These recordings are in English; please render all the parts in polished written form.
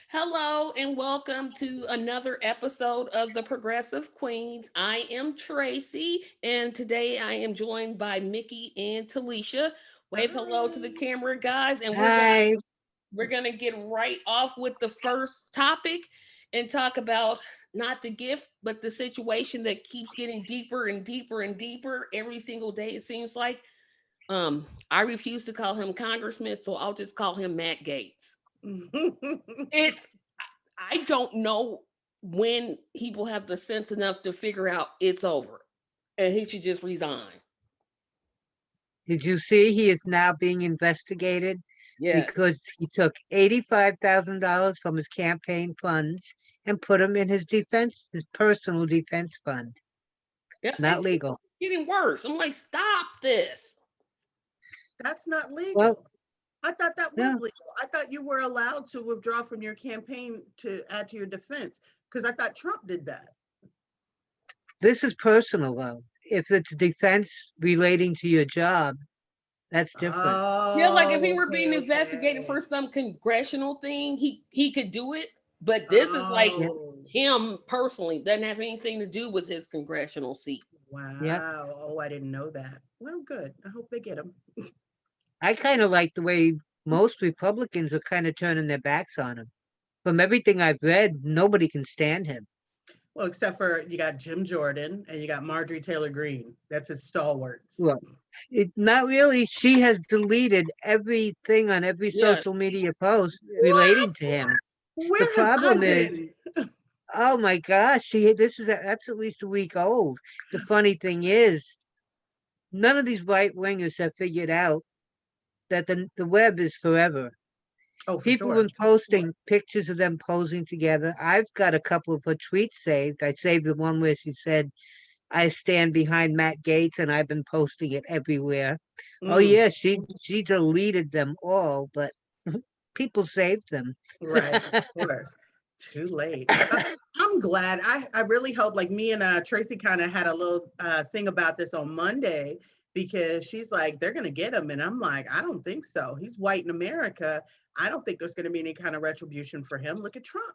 Hello and welcome to another episode of the Progressive Queens. I am Tracy, and today I am joined by Mickey and Talisha. Wave hello to the Hi. camera, guys, and we're gonna Hi. we're gonna get right off with the first topic and talk about not the gift, but the situation that keeps getting deeper and deeper and deeper every single day. It seems like. I refuse to call him Congressman, so I'll just call him Matt Gates. It's I don't know when he will have the sense enough to figure out it's over and he should just resign. Did you see he is now being investigated Yes. because he took $85,000 from his campaign funds and put them in his personal defense fund? Yeah. Not It's legal. getting worse. I'm like, stop this. That's not Well, legal. I thought that was no, legal. I thought you were allowed to withdraw from your campaign to add to your defense because I thought Trump did that. this is personal though. If it's defense relating to your job, that's different. Yeah, like if he Oh, were being okay, investigated for okay. some congressional thing, he could do it. But this is like Yep, Oh, him personally, doesn't have anything to do with his congressional seat. yep. wow. Oh, I didn't know that. Well, good. I hope they get him. I kind of like the way most Republicans are kind of turning their backs on him. From everything I've read, nobody can stand him. Well, except for you got Jim Jordan and you got Marjorie Taylor Greene. That's his stalwarts. Well, not really. She has deleted everything on every Yeah. social media post relating What? to him. The Where have I problem is, been? oh my gosh, that's at least a week old. The funny thing is, none of these right wingers have figured out that the web is forever. Oh, for People sure. have been posting pictures of them posing together. I've got a couple of her tweets saved. I saved the one where she said, I stand behind Matt Gates, and I've been posting it everywhere. Oh Mm, yeah, she deleted them all, but people saved them. right, of course. Too late. I'm glad. I really hope, like me and Tracy kind of had a little thing about this on Monday because she's like, they're going to get him. And I'm like, I don't think so. He's white in America. I don't think there's going to be any kind of retribution for him. Look at Trump.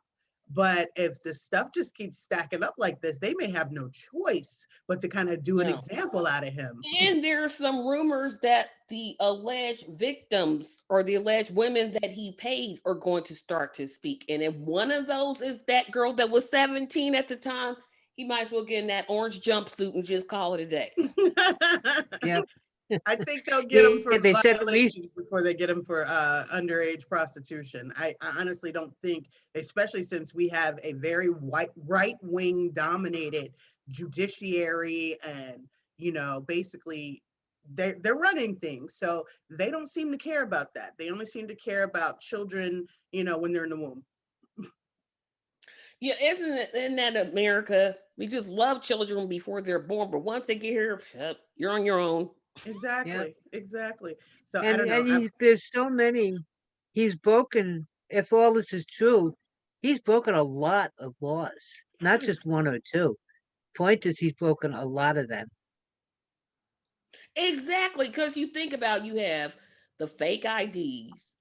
But if the stuff just keeps stacking up like this, they may have no choice but to kind of do an Yeah. example out of him. And there are some rumors that the alleged victims or the alleged women that he paid are going to start to speak. And if one of those is that girl that was 17 at the time, he might as well get in that orange jumpsuit and just call it a day. Yep. I think they'll get Yeah, them they for said at least violations before they get them for underage prostitution. I honestly don't think, especially since we have a very right wing dominated judiciary, and basically they're running things, so they don't seem to care about that. They only seem to care about children, when they're in the womb. Yeah, isn't that America? We just love children before they're born, but once they get here, you're on your own. yeah, Exactly, exactly. So I and don't know. and there's so many. He's broken. If all this is true, he's broken a lot of laws, not just Yes, one or two. Point is, he's broken a lot of them. Exactly, because you think about you have the fake IDs.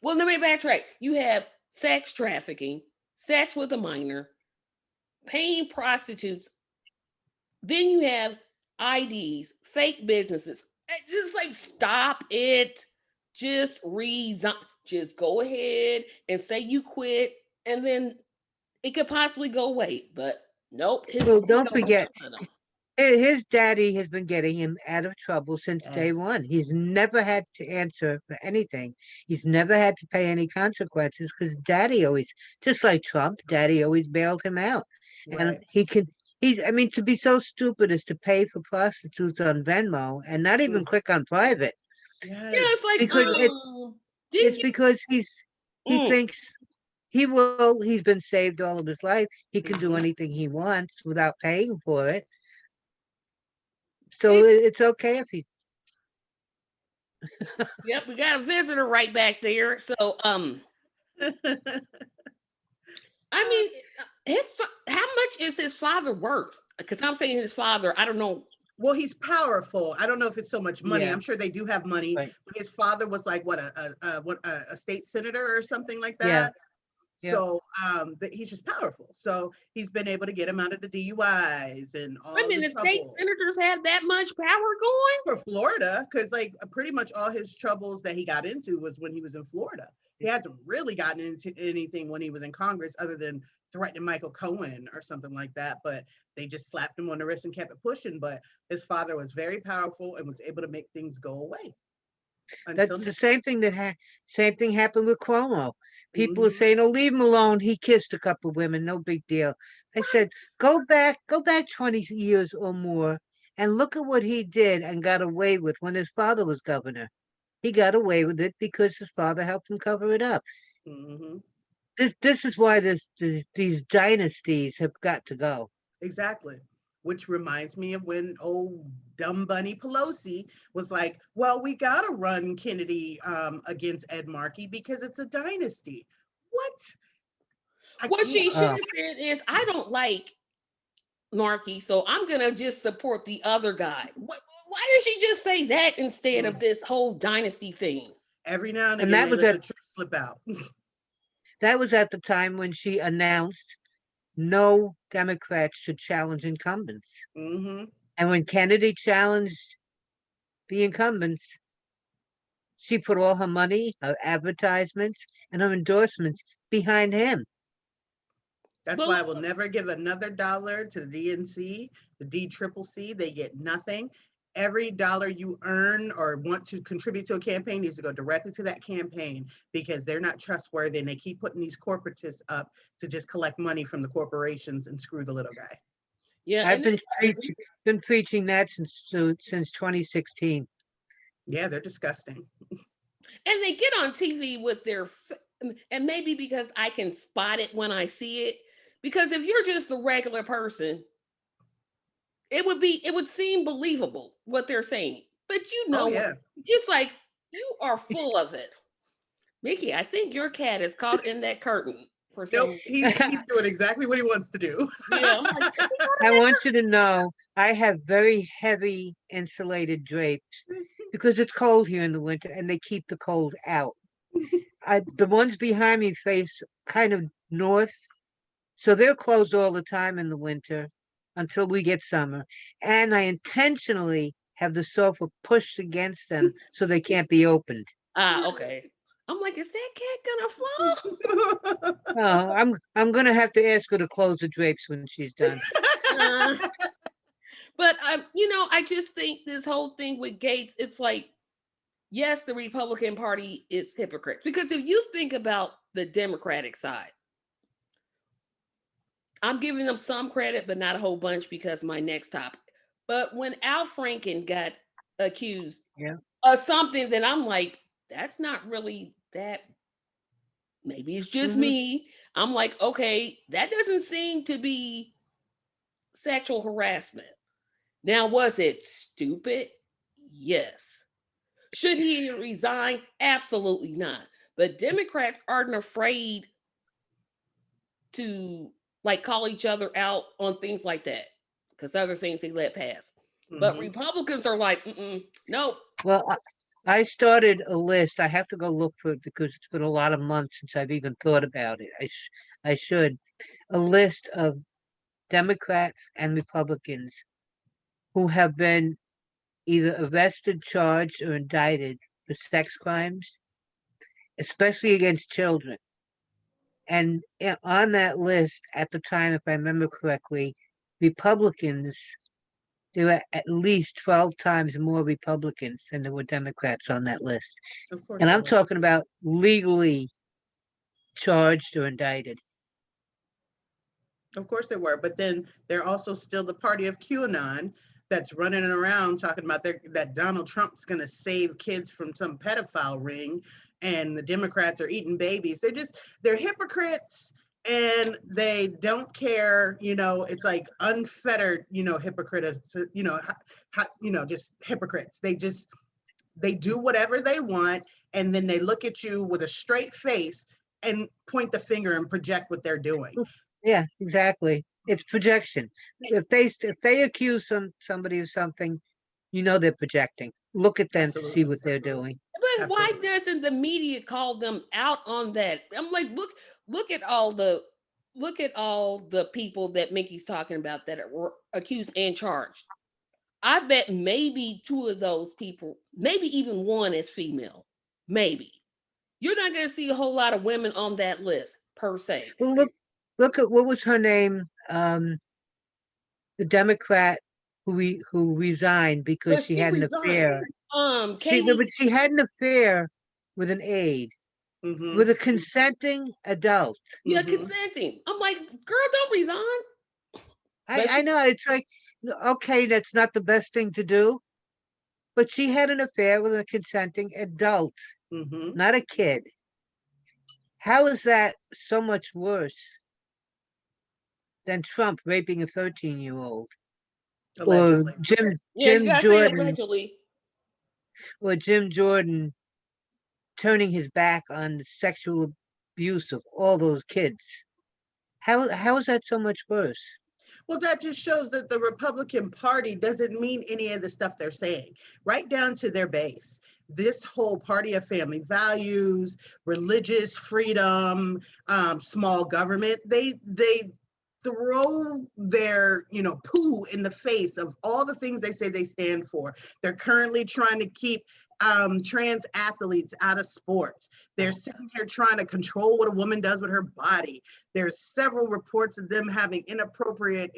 Well, let me backtrack. You have sex trafficking, sex with a minor, paying prostitutes. Then you have IDs, fake businesses. Just like stop it. Just resign. Just go ahead and say you quit, and then it could possibly go away. But nope, his Well, he don't don't want forget, none of them. his daddy has been getting him out of trouble since day yes, one. He's never had to answer for anything. He's never had to pay any consequences because daddy always, just like Trump, daddy always bailed him out. And right. I mean, to be so stupid as to pay for prostitutes on Venmo and not even Mm, click on private Yeah, it's yes. like, because it's didn't you? because he Mm, thinks he's been saved all of his life. He can do Mhm. anything he wants without paying for it. So it, it's okay if he. yep, we got a visitor right back there. So, I Uh, mean, how much is his father worth? Because I'm saying his father, I don't know. well, he's powerful. I don't know if it's so much money. Yeah, I'm sure they do have money. right. But his father was like what a state senator or something like Yeah, that. Yeah. So that he's just powerful. So he's been able to get him out of the DUIs and Wait a all the minute, state trouble senators have that much power going? for Florida, because like pretty much all his troubles that he got into was when he was in Florida. He hasn't really gotten into anything when he was in Congress other than threatening Michael Cohen or something like that. But they just slapped him on the wrist and kept it pushing. But his father was very powerful and was able to make things go away. That's Until the same thing same thing happened with Cuomo. People are Mhm. saying, "Oh, leave him alone. He kissed a couple women, no big deal." I said, go back 20 years or more and look at what he did and got away with when his father was governor. He got away with it because his father helped him cover it up. Mhm. This is why these dynasties have got to go. Exactly. Which reminds me of when old dumb Bunny Pelosi was like, well, we got to run Kennedy against Ed Markey because it's a dynasty. What? I What she can't. should have said is, I don't like Markey, so I'm gonna just support the other guy. Why did she just say that instead of this whole dynasty thing? Every now and And again, they let the truth slip out. that was at the time when she announced no Democrats should challenge incumbents. Hmm. And when Kennedy challenged the incumbents, she put all her money, her advertisements, and her endorsements behind him. That's But why I will never give another dollar to the DNC, the DCCC. They get nothing. Every dollar you earn or want to contribute to a campaign needs to go directly to that campaign because they're not trustworthy and they keep putting these corporatists up to just collect money from the corporations and screw the little guy. yeah, I've and been preaching that since 2016. Yeah, they're disgusting. they get on TV with their and maybe because I can spot it when I see it. Because if you're just a regular person, it would seem believable what they're saying. But you Oh know what? yeah. It's like you are full of it. Mickey, I think your cat is caught in that curtain for Nope. some. He's doing exactly what he wants to do. Yeah, I'm like, "Is he caught I in want you to know I have very heavy insulated drapes because it's cold here in the winter and they keep the cold out. The ones behind me face kind of north, so they're closed all the time in the winter until we get summer. And I intentionally have the sofa pushed against them so they can't be opened. Okay. I'm like, is that cat gonna fall? Oh, I'm gonna have to ask her to close the drapes when she's done. Uh, but I just think this whole thing with Gates, it's like, yes, the Republican Party is hypocrites. Because if you think about the Democratic side, I'm giving them some credit, but not a whole bunch because my next topic. But when Al Franken got accused Yeah. of something that I'm like, that's not really that. Maybe it's just Hmm. me. I'm like, okay, that doesn't seem to be sexual harassment. Now, was it stupid? Yes. Should he resign? Absolutely not. But Democrats aren't afraid to like call each other out on things like that because other things they let pass. But Mhm. Republicans are like, nope. Well, I started a list. I have to go look for it because it's been a lot of months since I've even thought about it. I should. A list of Democrats and Republicans who have been either arrested, charged, or indicted for sex crimes, especially against children. And on that list at the time, if I remember correctly, Republicans, there were at least 12 times more Republicans than there were Democrats on that list. Of course And they I'm were. talking about legally charged or indicted. Of course they were. But then they're also still the party of QAnon that's running around talking about that Donald Trump's going to save kids from some pedophile ring and the Democrats are eating babies. They're hypocrites and they don't care. It's like unfettered, hypocrites, just hypocrites. They do whatever they want and then they look at you with a straight face and point the finger and project what they're doing. Yeah, exactly. It's projection. If they accuse somebody of something, they're projecting. Look at them to see Absolutely. what they're doing. But why Absolutely. doesn't the media call them out on that? I'm like, look, look at all the people that Mickey's talking about that were accused and charged. I bet maybe two of those people, maybe even one is female. Maybe. You're not going to see a whole lot of women on that list per se. Well, look at what was her name? The Democrat who resigned because But she she had an resigned. affair. No, Katie, but she had an affair with an aide, Mhm. with a consenting adult. yeah, Mhm. consenting. I'm like, girl, don't resign. But I she, know it's like, okay, that's not the best thing to do, but she had an affair with a consenting adult, Mhm. not a kid. How is that so much worse than Trump raping a 13-year-old or Allegedly. yeah, you Jim gotta say Jordan allegedly. or Jim Jordan turning his back on the sexual abuse of all those kids? How is that so much worse? Well, that just shows that the Republican Party doesn't mean any of the stuff they're saying, right down to their base. This whole party of family values, religious freedom, small government, they throw their poo in the face of all the things they say they stand for. They're currently trying to keep trans athletes out of sports. They're sitting here trying to control what a woman does with her body. There's several reports of them having inappropriate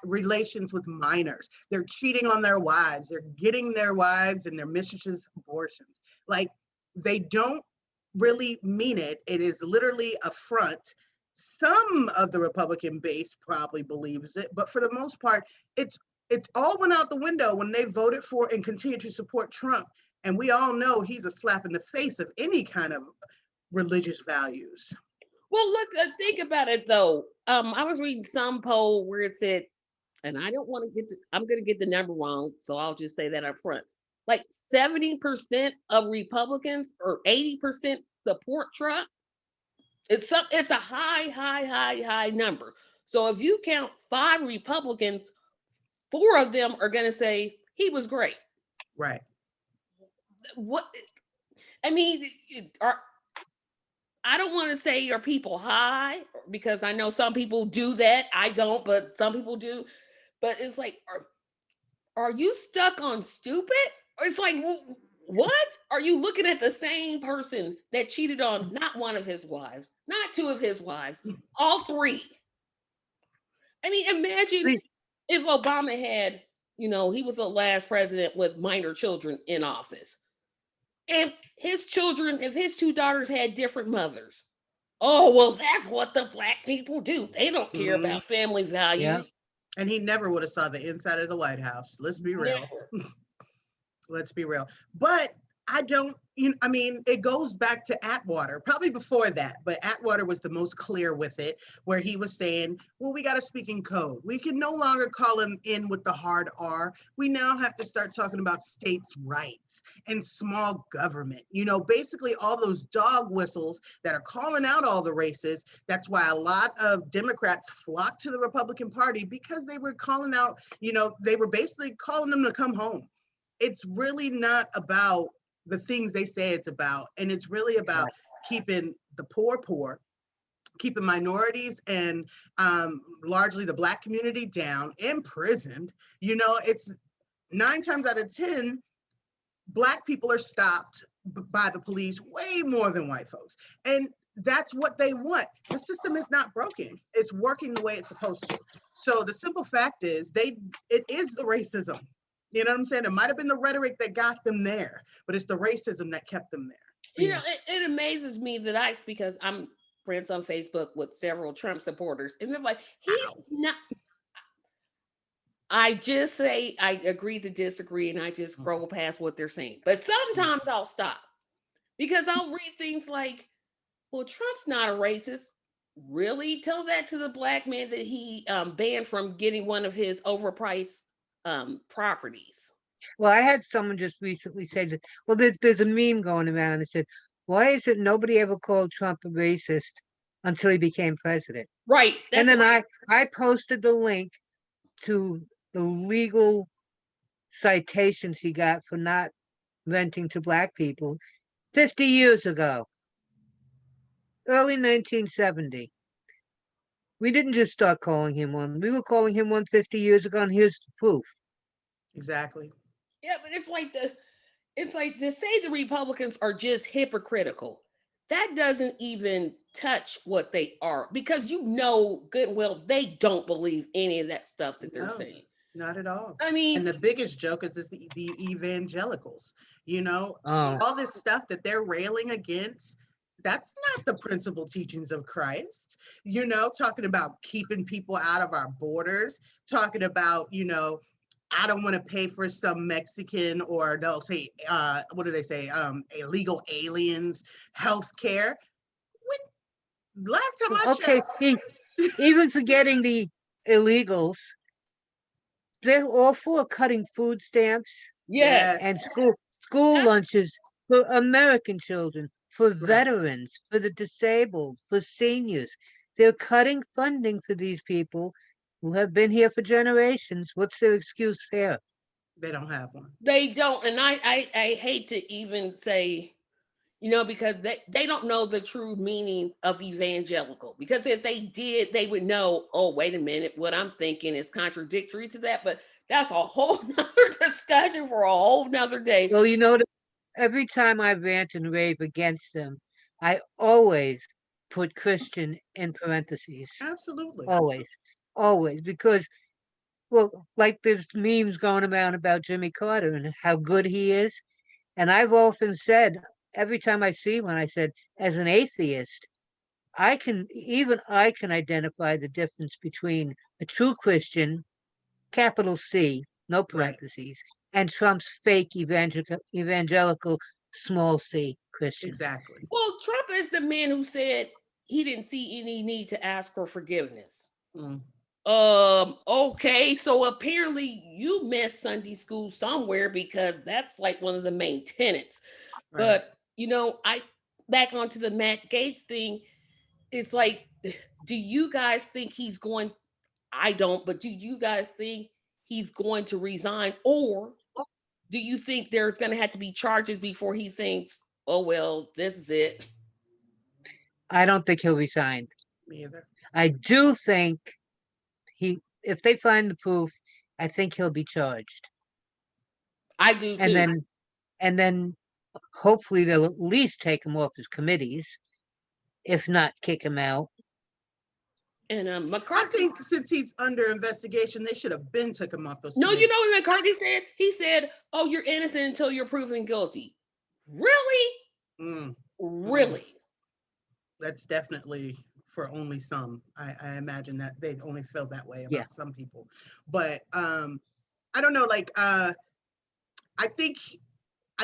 relations with minors. They're cheating on their wives. They're getting their wives and their mistresses abortions. Like, they don't really mean it. It is literally a front. Some of the Republican base probably believes it, but for the most part, it all went out the window when they voted for and continue to support Trump. And we all know he's a slap in the face of any kind of religious values. Well, look, think about it though. I was reading some poll where it said, and I don't want to I'm going to get the number wrong, so I'll just say that up front. Like 70% of Republicans or 80% support Trump. It's a high number. So if you count 5 Republicans, 4 of them are going to say he was great. Right. What I mean, I don't want to say are people high because I know some people do that. I don't, but some people do. But it's like, are you stuck on stupid? Or it's like, what? Are you looking at the same person that cheated on not one of his wives, not 2 of his wives, all 3? I mean, imagine Please, if Obama had, he was the last president with minor children in office. If his 2 daughters had different mothers, oh, well, that's what the black people do. They don't care Mhm. about family yeah. values. And he never would have saw the inside of the White House. Let's be real. Never. Let's be real. But I don't, I mean, it goes back to Atwater, probably before that, but Atwater was the most clear with it, where he was saying, well, we got to speak in code. We can no longer call him in with the hard R. We now have to start talking about states' rights and small government. Basically all those dog whistles that are calling out all the races. That's why a lot of Democrats flocked to the Republican Party, because they were calling out, they were basically calling them to come home. It's really not about the things they say it's about. And it's really about keeping the poor, keeping minorities and largely the Black community down, imprisoned. It's 9 times out of 10, Black people are stopped by the police way more than white folks. And that's what they want. The system is not broken. It's working the way it's supposed to. So the simple fact is it is the racism. You know what I'm saying? It might have been the rhetoric that got them there, but it's the racism that kept them there. It amazes me that because I'm friends on Facebook with several Trump supporters, and they're like, he's not. I just say I agree to disagree, and I just scroll past what they're saying. But sometimes I'll stop because I'll read things like, well, Trump's not a racist. Really? Tell that to the Black man that he banned from getting one of his overpriced properties. Well, I had someone just recently say that. Well, there's a meme going around that said, "Why is it nobody ever called Trump a racist until he became president?" Right. And then I posted the link to the legal citations he got for not renting to Black people 50 years ago. early 1970. We didn't just start calling him one. We were calling him one 50 years ago, and here's the proof. Exactly. Yeah, but it's like to say the Republicans are just hypocritical. That doesn't even touch what they are because you know good and well they don't believe any of that stuff that they're No, saying. not at all. I And mean, the biggest joke is the evangelicals. You know, Oh, all this stuff that they're railing against, that's not the principal teachings of Christ. You know, talking about keeping people out of our borders, talking about, I don't want to pay for some Mexican, or they'll say, what do they say? Illegal aliens, health care. When last time I okay. checked, Even forgetting the illegals, they're all for cutting food stamps yes. and yes, school That's lunches for American children, for right. veterans, for the disabled, for seniors. They're cutting funding for these people who have been here for generations. What's their excuse there? They don't have one. they don't, and I hate to even say, because they don't know the true meaning of evangelical. Because if they did, they would know, oh, wait a minute, what I'm thinking is contradictory to that. But that's a whole nother discussion for a whole nother day. Well, every time I rant and rave against them, I always put Christian in parentheses. Absolutely. Always. Always. Because, well, like there's memes going around about Jimmy Carter and how good he is. And I've often said, every time I see one, I said, as an atheist, even I can identify the difference between a true Christian, capital C, no Right. parentheses, and Trump's fake evangelical small c Christian. Exactly. Well, Trump is the man who said he didn't see any need to ask for forgiveness. Mm, Okay, so apparently you missed Sunday school somewhere because that's like one of the main tenets. right. But I back onto the Matt Gates thing, it's like, do you guys think he's going? I don't, but do you guys think he's going to resign, or do you think there's going to have to be charges before he thinks, oh well, this is it? I don't think he'll resign. Me either. I do think if they find the proof, I think he'll be charged. I do And too. then hopefully they'll at least take him off his committees, if not kick him out. And I McCarthy. think since he's under investigation, they should have been took him off those No, you committees. know what McCarthy said? He said, "Oh, you're innocent until you're proven guilty." Really, Mm, really. that's definitely for only some. I imagine that they only feel that way Yeah. about some people. But I don't know, like I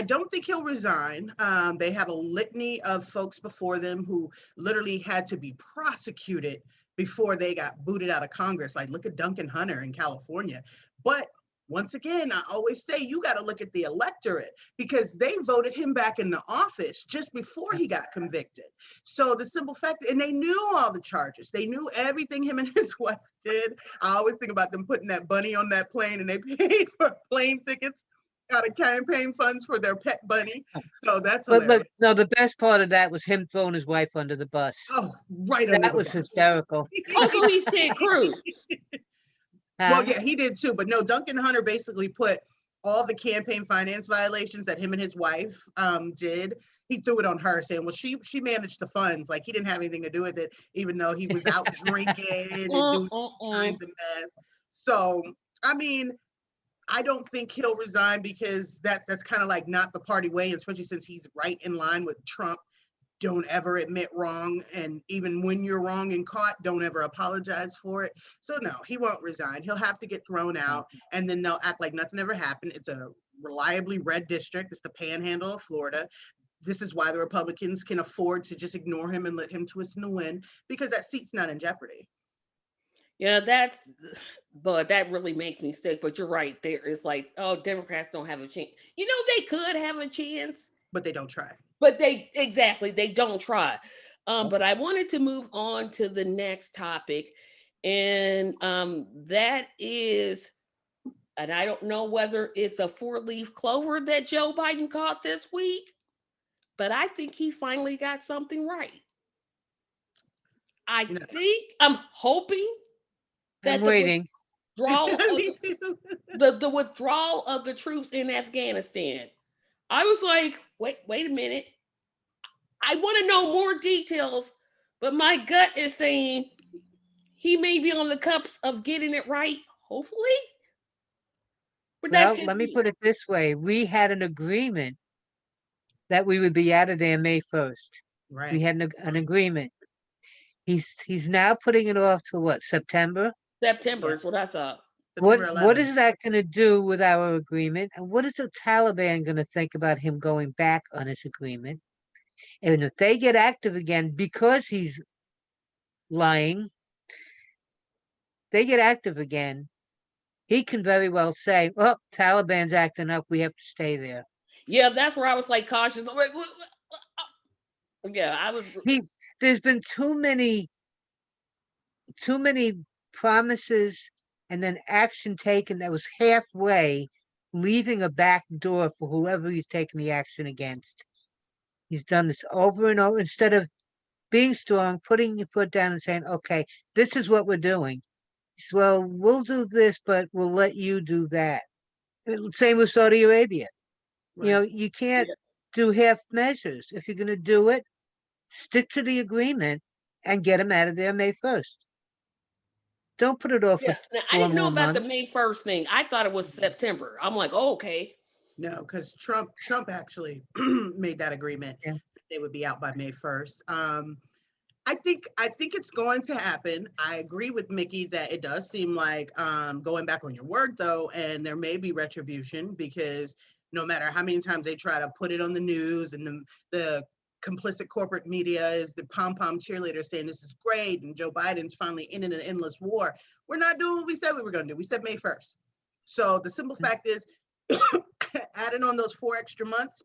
don't think he'll resign. They have a litany of folks before them who literally had to be prosecuted before they got booted out of Congress. Like, look at Duncan Hunter in California. But once again, I always say you got to look at the electorate because they voted him back in the office just before he got convicted. So the simple fact, and they knew all the charges, they knew everything him and his wife did. I always think about them putting that bunny on that plane and they paid for plane tickets out of campaign funds for their pet bunny. So that's But hilarious. no, the best part of that was him throwing his wife under the bus. Oh, right under That the was bus. hysterical. Also, he's Ted Cruz. Well, Huh? yeah, he did too. But no, Duncan Hunter basically put all the campaign finance violations that him and his wife did. He threw it on her, saying, "Well, she managed the funds. Like he didn't have anything to do with it, even though he was out drinking and doing all kinds of mess." So, I mean, I don't think he'll resign because that's kind of like not the party way, especially since he's right in line with Trump. Don't ever admit wrong, and even when you're wrong and caught, don't ever apologize for it. So no, he won't resign. He'll have to get thrown out, and then they'll act like nothing ever happened. It's a reliably red district. It's the panhandle of Florida. This is why the Republicans can afford to just ignore him and let him twist and win because that seat's not in jeopardy. Yeah, but that really makes me sick. But you're right. There is like, oh, Democrats don't have a chance. They could have a chance, But they don't try. but they don't try. But I wanted to move on to the next topic, and that is, and I don't know whether it's a four-leaf clover that Joe Biden caught this week, but I think he finally got something right. I You know. think I'm hoping I'm that the waiting. withdrawal of Me too. the withdrawal of the troops in Afghanistan. I was like, wait a minute. I want to know more details, but my gut is saying he may be on the cups of getting it right, hopefully. But that's Well, just let me me. put it this way. We had an agreement that we would be out of there May 1st. We Right. had an agreement. He's now putting it off to what, September? September is what Yes. I thought. What September what 11th. is that going to do with our agreement? And what is the Taliban going to think about him going back on his agreement? And if they get active again because he's lying, they get active again, he can very well say, "Well, Taliban's acting up. We have to stay there." Yeah, that's where I was like cautious. Like, yeah, I was. He There's been too many promises and then action taken that was halfway, leaving a back door for whoever he's taking the action against. He's done this over and over instead of being strong, putting your foot down and saying, "Okay, this is what we're doing." He says, "Well, we'll do this, but we'll let you do that." Same with Saudi Arabia. Right. You can't Yeah, do half measures. If you're going to do it, stick to the agreement and get them out of there May 1st. Don't put it off for yeah. Now, I four didn't know more about the months. May 1st thing. I thought it was September. I'm like, oh, okay. No, because Trump actually made that agreement. Yeah. They would be out by May 1st. I think it's going to happen. I agree with Mickey that it does seem like going back on your word though, and there may be retribution because no matter how many times they try to put it on the news and the complicit corporate media is the pom-pom cheerleader saying this is great and Joe Biden's finally ending an endless war. We're not doing what we said we were going to do. We said May 1st. So the simple fact is adding on those 4 extra months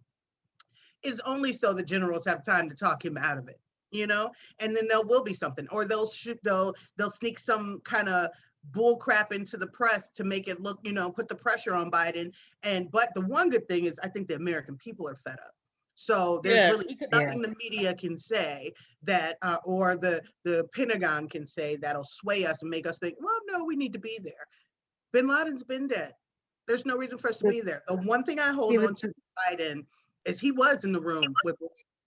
is only so the generals have time to talk him out of it, and then there will be something, or they'll sneak some kind of bull crap into the press to make it look, put the pressure on Biden. But the one good thing is I think the American people are fed up. So there's Yes, really because Yeah. nothing the media can say that, or the Pentagon can say that'll sway us and make us think, well, no, we need to be there. Bin Laden's been dead. There's no reason for us to be there. The one thing I hold on Even to Biden is he was in the room with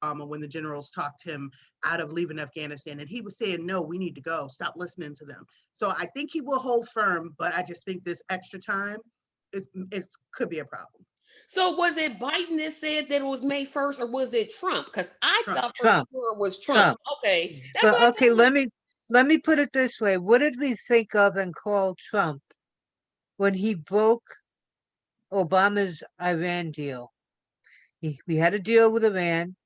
Obama when the generals talked him out of leaving Afghanistan, and he was saying, "No, we need to go. Stop listening to them." So I think he will hold firm, but I just think this extra time could be a problem. so was it Biden that said that it was May 1st, or was it Trump? Because I Trump. thought for Trump, sure it was Trump. Trump. Okay, that's what But I okay, thought. let me put it this way. What did we think of and call Trump when he broke Obama's Iran deal? We had a deal with Iran.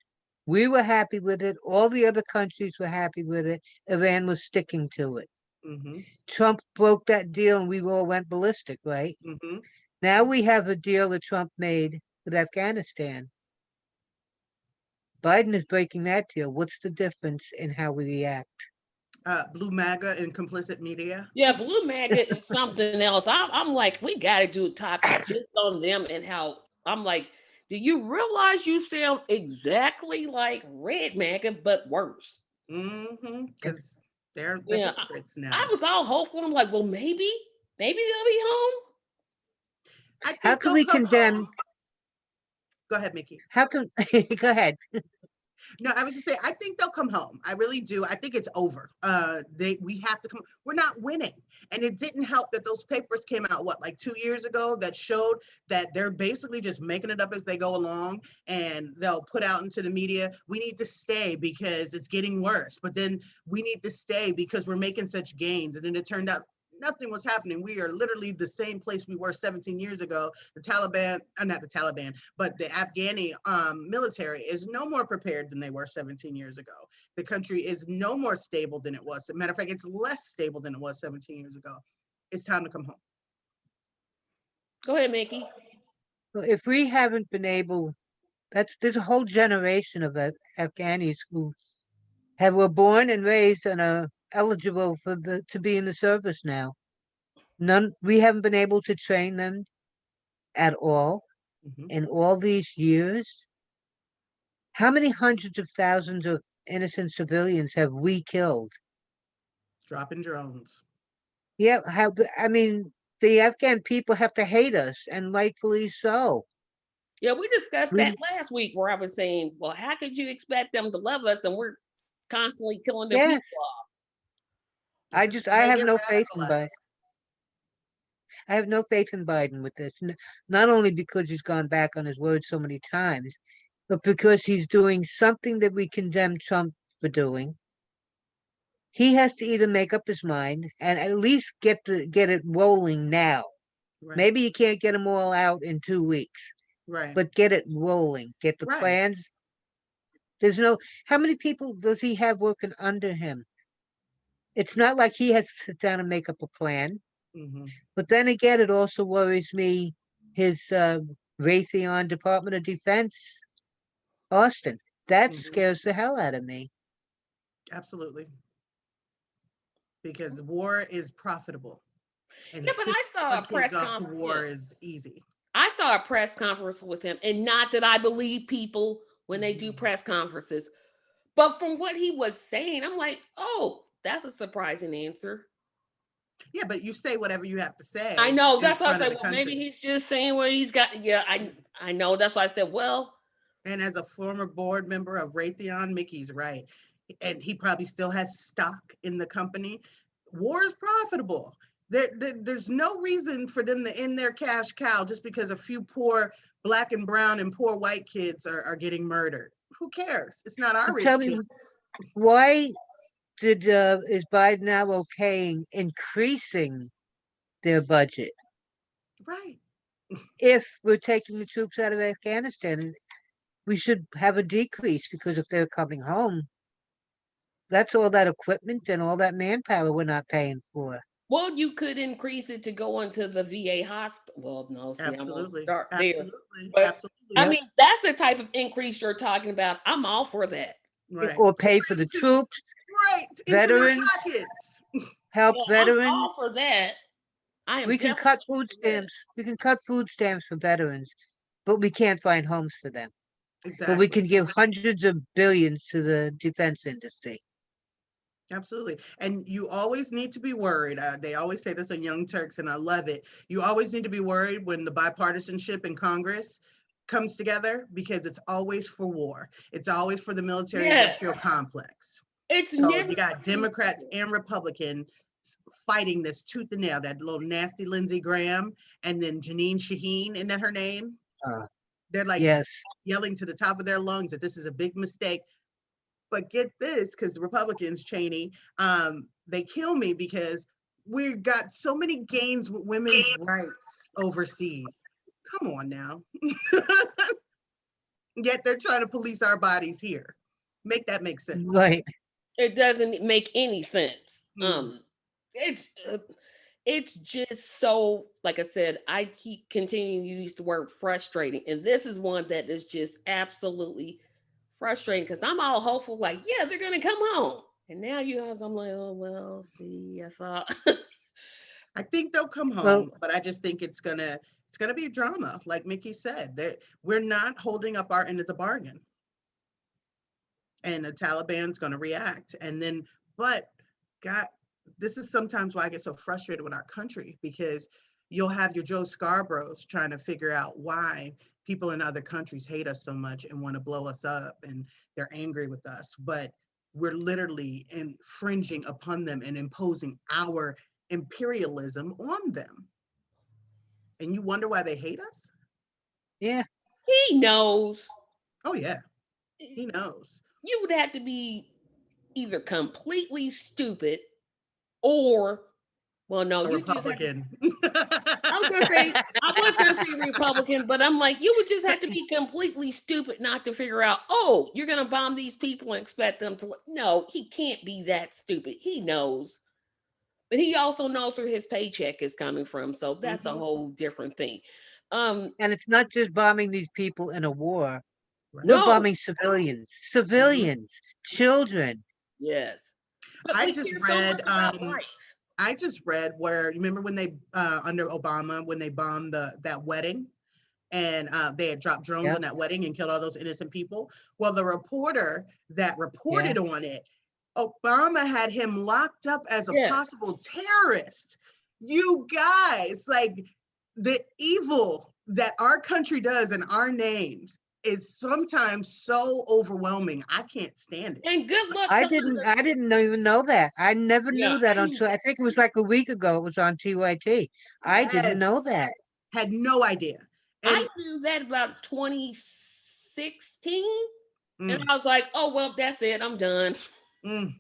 We were happy with it. All the other countries were happy with it. Iran was sticking to it. Mm-hmm. Trump broke that deal and we all went ballistic, right? Mm-hmm. Now we have a deal that Trump made with Afghanistan. Biden is breaking that deal. What's the difference in how we react? Blue MAGA and complicit media. Yeah, Blue MAGA is something else. I'm like, we got to do a topic just on them and how I'm like, do you realize you sound exactly like Red MAGA, but worse? Mm-hmm. Because they're the Yeah, hypocrites I now. was all hopeful. I'm like, well, maybe they'll be home. I How think can they'll we come condemn? home. Go ahead, Mickey. How can go ahead? No, I was just saying, I think they'll come home. I really do. I think it's over. We have to come. We're not winning. And it didn't help that those papers came out, like 2 years ago, that showed that they're basically just making it up as they go along, and they'll put out into the media, we need to stay because it's getting worse. But then we need to stay because we're making such gains. And then it turned out nothing was happening. We are literally the same place we were 17 years ago. The Taliban, not the Taliban, but the Afghani military is no more prepared than they were 17 years ago. The country is no more stable than it was. As a matter of fact, it's less stable than it was 17 years ago. It's time to come home. Go ahead, Mickey. Well, if we haven't been able, there's a whole generation of Afghanis who were born and raised and are eligible to be in the service now. We haven't been able to train them at all Mm-hmm. in all these years. How many hundreds of thousands of innocent civilians have we killed? dropping drones. Yeah, I mean, the Afghan people have to hate us, and rightfully so. Yeah, we discussed that We, last week where I was saying, well, how could you expect them to love us and we're constantly killing their yeah, people off? This is I where they have get no faith in radicalized. Biden. I have no faith in Biden with this. Not only because he's gone back on his word so many times, but because he's doing something that we condemn Trump for doing. He has to either make up his mind and at least get it rolling now. Right, Maybe you can't get them all out in 2 weeks, right, but get it rolling. Get the right. plans. There's no, how many people does he have working under him? It's not like he has to sit down and make up a plan. Hmm. But then again, it also worries me his Raytheon Department of Defense, Austin. That Hmm. scares the hell out of me. Absolutely. Because war is profitable and Yeah, but sending I saw our a kids press off to conference. Yeah, war is easy. I saw a press conference with him, and not that I believe people when they do Mhm. press conferences, but from what he was saying, I'm like, oh, that's a surprising answer. Yeah, but you say whatever you have to I say know. in That's why I front of said, the well, maybe country. he's just saying what he's got. Yeah, I know. That's why I said, well, And as a former board member of Raytheon, Mickey's right. And he probably still has stock in the company. War is profitable. There's no reason for them to end their cash cow just because a few poor black and brown and poor white kids are getting murdered. Who cares? It's not our Tell rich me, kids. why is Biden now okaying increasing their budget Right. if we're taking the troops out of Afghanistan? We should have a decrease because if they're coming home, that's all that equipment and all that manpower we're not paying for. well, you could increase it to go into the VA hospital. Well, no, see, I won't Absolutely. start there. Absolutely. But Absolutely. I Yep. mean, that's the type of increase you're talking about. I'm all for that. Right. Or pay for the troops, Right. Into their veterans, pockets. help Yeah, I'm veterans. all for that. I am We can definitely cut food for that. stamps. We can cut food stamps for veterans, but we can't find homes for them. But we Exactly. can give hundreds of billions to the defense industry. Absolutely. And you always need to be worried. They always say this on Young Turks, and I love it. You always need to be worried when the bipartisanship in Congress comes together because it's always for war. It's always for the military Yes, industrial complex. it's So never you got for the Democrats people. and Republicans fighting this tooth and nail, that little nasty Lindsey Graham and then Janine Shaheen, isn't that her name? Uh, They're like yes. yelling to the top of their lungs that this is a big mistake. But get this, because the Republicans, Cheney, they kill me because we've got so many gains with women's rights overseas. Come on now. Yet they're trying to police our bodies here. Make that make sense. Right. It doesn't make any sense. Hmm. It's it's just so, like I said, I keep continuing to use the word frustrating, and this is one that is just absolutely frustrating because I'm all hopeful, like, yeah, they're gonna come home, and now you guys, I'm like, oh well, see, I thought, I think they'll come Well, home, but I just think it's gonna be a drama, like Mickey said. That we're not holding up our end of the bargain, and the Taliban's gonna react. And then, but God, this is sometimes why I get so frustrated with our country because you'll have your Joe Scarboroughs trying to figure out why people in other countries hate us so much and want to blow us up and they're angry with us. But we're literally infringing upon them and imposing our imperialism on them. And you wonder why they hate us? yeah. he knows. Oh, yeah, he knows. You would have to be either completely stupid or, well, no, A you just have to. Republican. I was gonna say I was gonna say Republican, but I'm like, you would just have to be completely stupid not to figure out, oh, you're gonna bomb these people and expect them to. No, he can't be that stupid. He knows, but he also knows where his paycheck is coming from, so that's a Mhm. whole different thing. Um, And it's not just bombing these people in a war. Right. We're no, bombing civilians, Mhm. children. yes, but I we just care so much read about life. I just read where you remember when they under Obama when they bombed that wedding and they had dropped drones Yep. on that wedding and killed all those innocent people. Well, the reporter that Yeah. reported on it Obama had him locked up as a Yes. possible terrorist. You guys, like the evil that our country does in our names is sometimes so overwhelming. I can't stand it. And good luck I telling didn't her. I didn't even know that. I never Yeah, knew that until I think it was like a week ago it was on TYT. I didn't know Yes, that. had no idea. I And knew that about 2016. And mm, I was like, oh, well, that's it. I'm done. mm,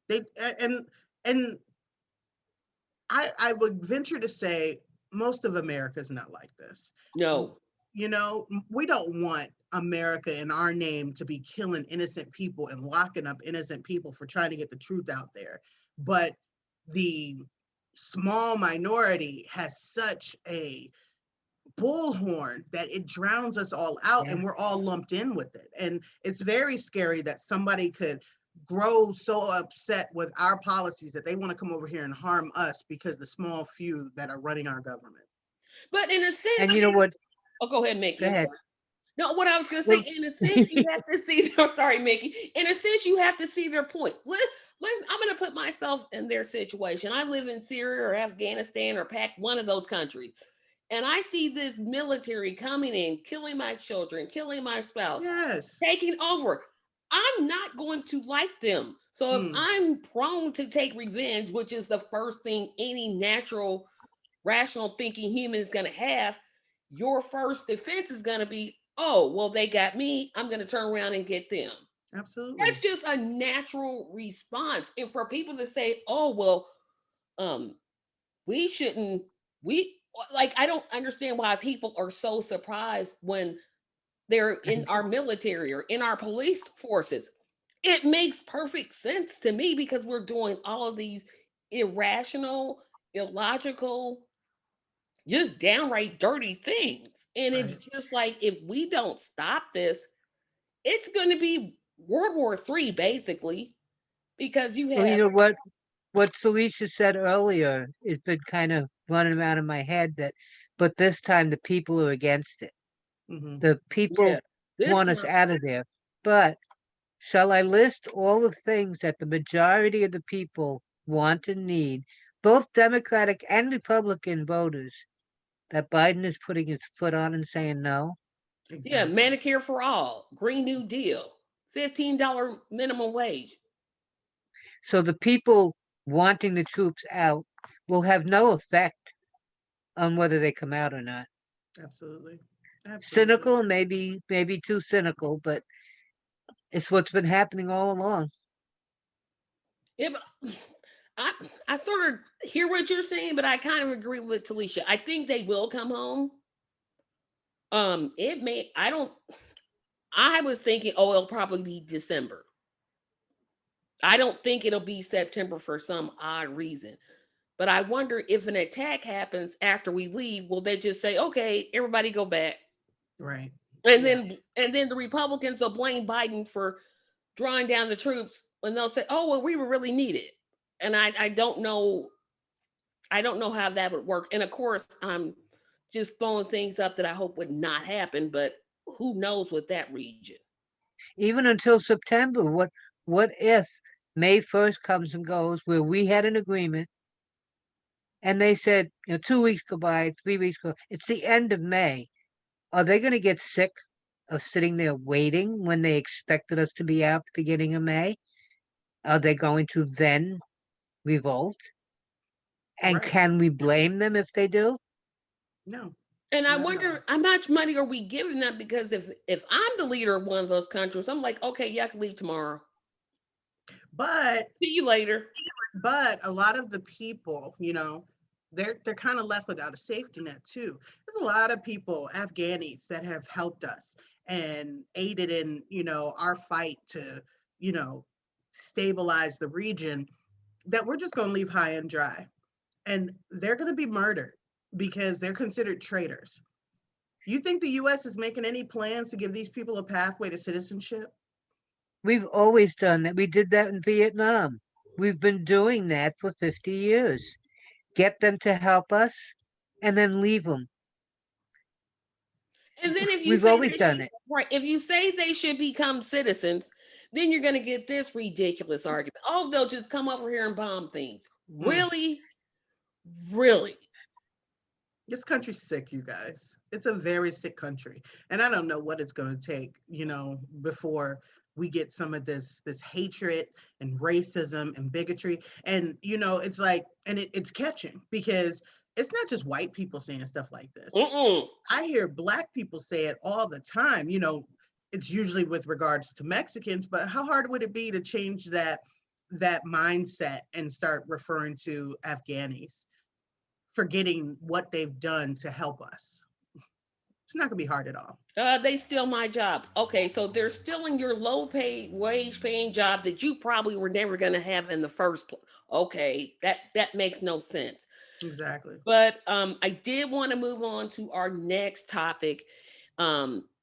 they and I would venture to say most of America is not like this. No. You know, we don't want America in our name to be killing innocent people and locking up innocent people for trying to get the truth out there. But the small minority has such a bullhorn that it drowns us all out Yeah. and we're all lumped in with it. And it's very scary that somebody could grow so upset with our policies that they want to come over here and harm us because the small few that are running our government. But in a And sense, you know what? oh, go ahead, Mickey. Go I'm ahead. sorry. No, what I was going to say, Well, in a sense, you have to see, I'm sorry, Mickey. In a sense, you have to see their point. I'm going to put myself in their situation. I live in Syria or Afghanistan or one of those countries. And I see this military coming in, killing my children, killing my spouse, Yes. taking over. I'm not going to like them. So if Mm, I'm prone to take revenge, which is the first thing any natural, rational thinking human is going to have, your first defense is going to be, oh, well, they got me. I'm going to turn around and get them. absolutely. That's just a natural response. And for people to say, oh, well, um, we shouldn't, we like, I don't understand why people are so surprised when they're in our military or in our police forces. It makes perfect sense to me because we're doing all of these irrational, illogical, just downright dirty things. And it's Right. just like if we don't stop this, it's going to be World War III basically, because you well, you have know what Celicia said earlier has been kind of running around in my head that, but this time the people are against it. Hmm. The yeah, people this want us time out of there. But shall I list all the things that the majority of the people want and need, both Democratic and Republican voters, that Biden is putting his foot on and saying no? yeah, Exactly. Medicare for all, Green New Deal, $15 minimum wage. So the people wanting the troops out will have no effect on whether they come out or not. Absolutely. Absolutely. Cynical, maybe too cynical, but it's what's been happening all along. Yeah, but I I sort of hear what you're saying, but I kind of agree with Talisha. I think they will come home. It may I don't I was thinking, oh, it'll probably be December. I don't think it'll be September for some odd reason. But I wonder if an attack happens after we leave, will they just say, okay, everybody go back? Right. And Yeah. then the Republicans will blame Biden for drawing down the troops and they'll say, oh, well, we were really needed. And I don't know. I don't know how that would work. And of course, I'm just throwing things up that I hope would not happen, but who knows with that region? Even until September, what if May 1st comes and goes where we had an agreement and they said, 2 weeks go by, 3 weeks go, it's the end of May. Are they going to get sick of sitting there waiting when they expected us to be out the beginning of May? Are they going to then revolt? And Right. can we blame them if they do? No, And I not at all. wonder how much money are we giving them? Because if I'm the leader of one of those countries, I'm like, okay, y'all can leave tomorrow. But See you later. a lot of the people, they're kind of left without a safety net too. There's a lot of people, Afghanis, that have helped us and aided in, our fight to, you know, stabilize the region that we're just going to leave high and dry. And they're going to be murdered because they're considered traitors. You think the US is making any plans to give these people a pathway to citizenship? We've always done that. We did that in Vietnam. We've been doing that for 50 years. Get them to help us and then leave them. And then if you We've say always they done should, it. right, if you say they should become citizens, then you're going to get this ridiculous argument. Oh, they'll just come over here and bomb things. Really? Really? This country's sick, you guys. It's a very sick country. And I don't know what it's going to take, before we get some of this hatred and racism and bigotry. And, it's like, and it's catching, because it's not just white people saying stuff like this. I hear Black people say it all the time. It's usually with regards to Mexicans, but how hard would it be to change that mindset and start referring to Afghanis, forgetting what they've done to help us? It's not gonna be hard at all. They steal my job. Okay, so they're stealing your low paid, wage paying job that you probably were never gonna have in the first place. Okay, that makes no sense. Exactly. But I did want to move on to our next topic.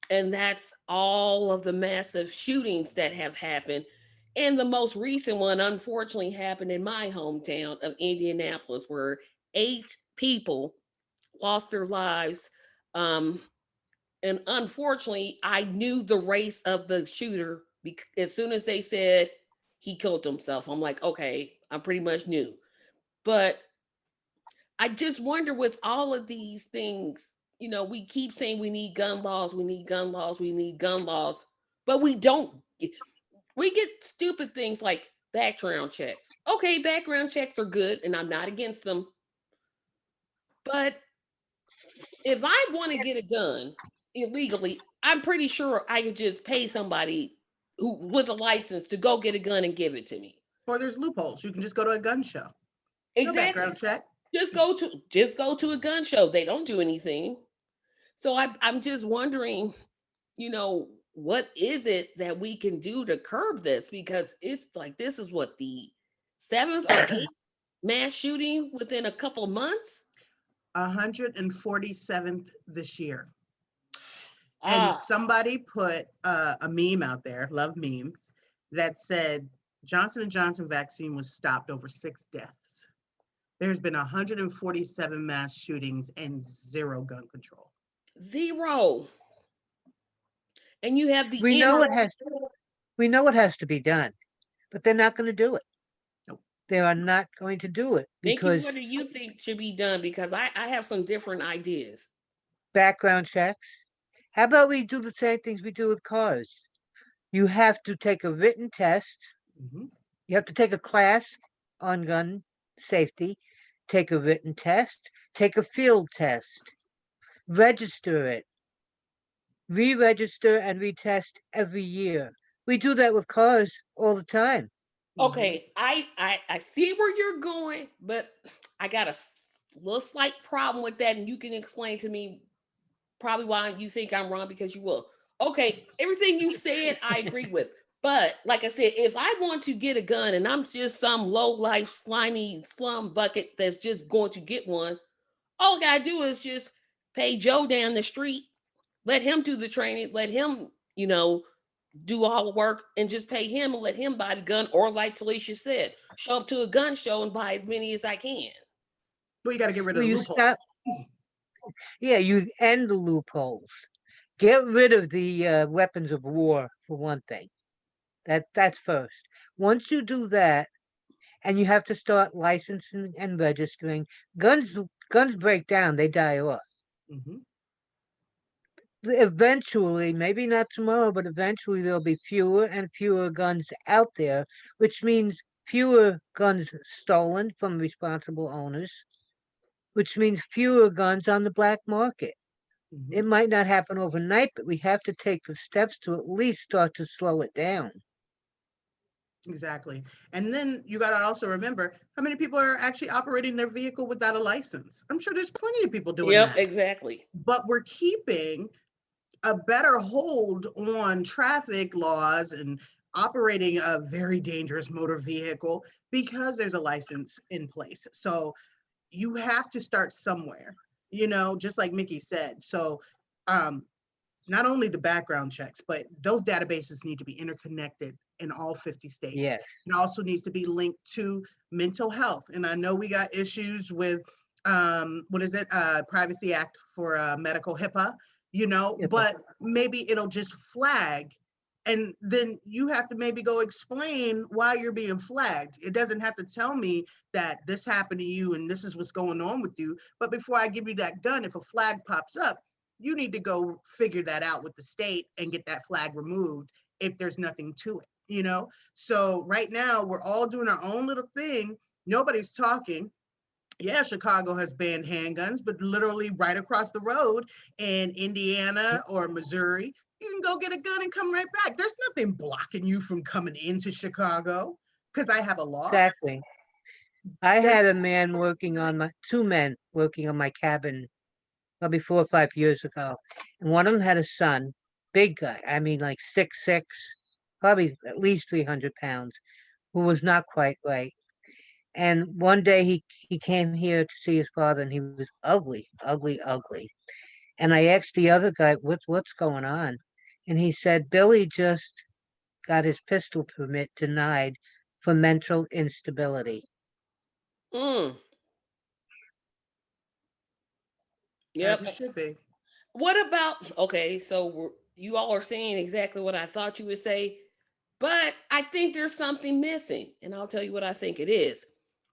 And that's all of the massive shootings that have happened. And the most recent one, unfortunately, happened in my hometown of Indianapolis, where 8 people lost their lives. And unfortunately, I knew the race of the shooter as soon as they said he killed himself. I'm like, okay, I pretty much knew. But I just wonder, with all of these things, we keep saying we need gun laws, we need gun laws, we need gun laws, but we don't. We get stupid things like background checks. Okay, background checks are good, and I'm not against them. But if I want to get a gun illegally, I'm pretty sure I could just pay somebody who with a license to go get a gun and give it to me. Or there's loopholes. You can just go to a gun show. Exactly. No background check. Just go to a gun show. They don't do anything. So I'm just wondering, what is it that we can do to curb this? Because it's like, this is what, the 7th or 8th mass shooting within a couple of months? 147th this year. And somebody put a meme out there, love memes, that said Johnson & Johnson vaccine was stopped over 6 deaths. There's been 147 mass shootings and 0 gun control. 0. And you have the we know it has to be done, but they're not going to do it. Nope. They are not going to do it because what do you think should be done? Because I have some different ideas. Background checks. How about we do the same things we do with cars? You have to take a written test. Mm-hmm. You have to take a class on gun safety, take a written test, take a field test, register it, re-register and retest every year. We do that with cars all the time. Okay, I see where you're going, but I got a little slight problem with that, and you can explain to me probably why you think I'm wrong, because you will. Okay, everything you said, I agree with. But like I said, if I want to get a gun and I'm just some low-life, slimy slum bucket that's just going to get one, all I gotta do is just pay Joe down the street, let him do the training, let him, do all the work, and just pay him and let him buy the gun. Or like Talisha said, show up to a gun show and buy as many as I can. Well, you got to get rid of the loopholes. Yeah, you end the loopholes. Get rid of the weapons of war, for one thing. That's first. Once you do that, and you have to start licensing and registering, guns break down, they die off. Mm-hmm. Eventually, maybe not tomorrow, but eventually there'll be fewer and fewer guns out there, which means fewer guns stolen from responsible owners, which means fewer guns on the black market. Mm-hmm. It might not happen overnight, but we have to take the steps to at least start to slow it down. Exactly. And then you got to also remember how many people are actually operating their vehicle without a license. I'm sure there's plenty of people doing that. Yep, exactly. But we're keeping a better hold on traffic laws and operating a very dangerous motor vehicle because there's a license in place. So you have to start somewhere, just like Mickey said. So not only the background checks, but those databases need to be interconnected in all 50 states. Yes. It also needs to be linked to mental health. And I know we got issues with, Privacy Act for medical HIPAA, but maybe it'll just flag And then you have to maybe go explain why you're being flagged. It doesn't have to tell me that this happened to you and this is what's going on with you. But before I give you that gun, if a flag pops up, you need to go figure that out with the state and get that flag removed if there's nothing to it, you know? So right now we're all doing our own little thing. Nobody's talking. Yeah, Chicago has banned handguns, but literally right across the road in Indiana or Missouri, you can go get a gun and come right back. There's nothing blocking you from coming into Chicago because I have a law. Exactly. I There- had a man working on my, two men working on my cabin probably 4 or 5 years ago. And one of them had a son, big guy. I mean, like 6'6", probably at least 300 pounds, who was not quite right. And one day he came here to see his father, and he was ugly, ugly, ugly. And I asked the other guy, what's going on? And he said, Billy just got his pistol permit denied for mental instability. Mm. As Yep. it should be. What about, okay, so you all are saying exactly what I thought you would say, but I think there's something missing, and I'll tell you what I think it is.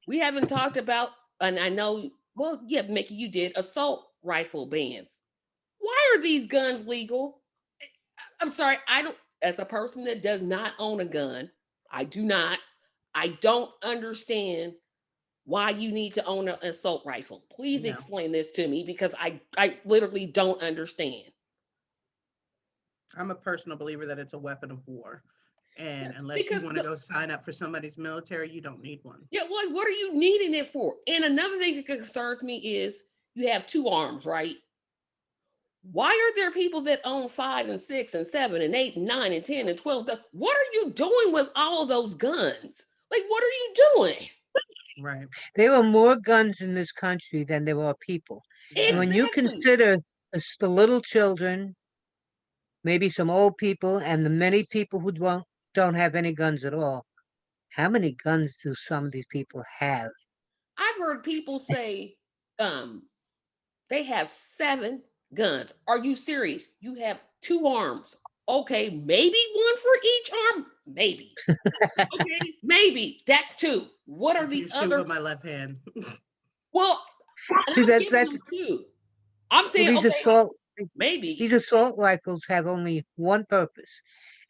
We haven't talked about, and I know, well, yeah, Mickey, you did assault rifle bans. Why are these guns legal? I'm sorry, I don't, as a person that does not own a gun, I do not, I don't understand why you need to own an assault rifle. Please No. explain this to me because I literally don't understand. I'm a personal believer that it's a weapon of war. And unless you Because want to go sign up for somebody's military, you don't need one. yeah, well, what are you needing it for? And another thing that concerns me is you have two arms, right? Why are there people that own 5 and 6 and 7 and 8 and 9 and 10 and 12? What are you doing with all those guns? Like, what are you doing? Right. There are more guns in this country than there are people. And when you Exactly. consider the little children, maybe some old people, and the many people who don't have any guns at all, how many guns do some of these people have? I've heard people say they have 7 guns. Are you serious? You have 2 arms. Okay, maybe one for each arm. Maybe. Okay, maybe that's 2. What are I the can shoot other? with my left hand. Well, and See, I'm that's giving them 2. I'm well, saying these okay, assault maybe. these assault rifles have only one purpose,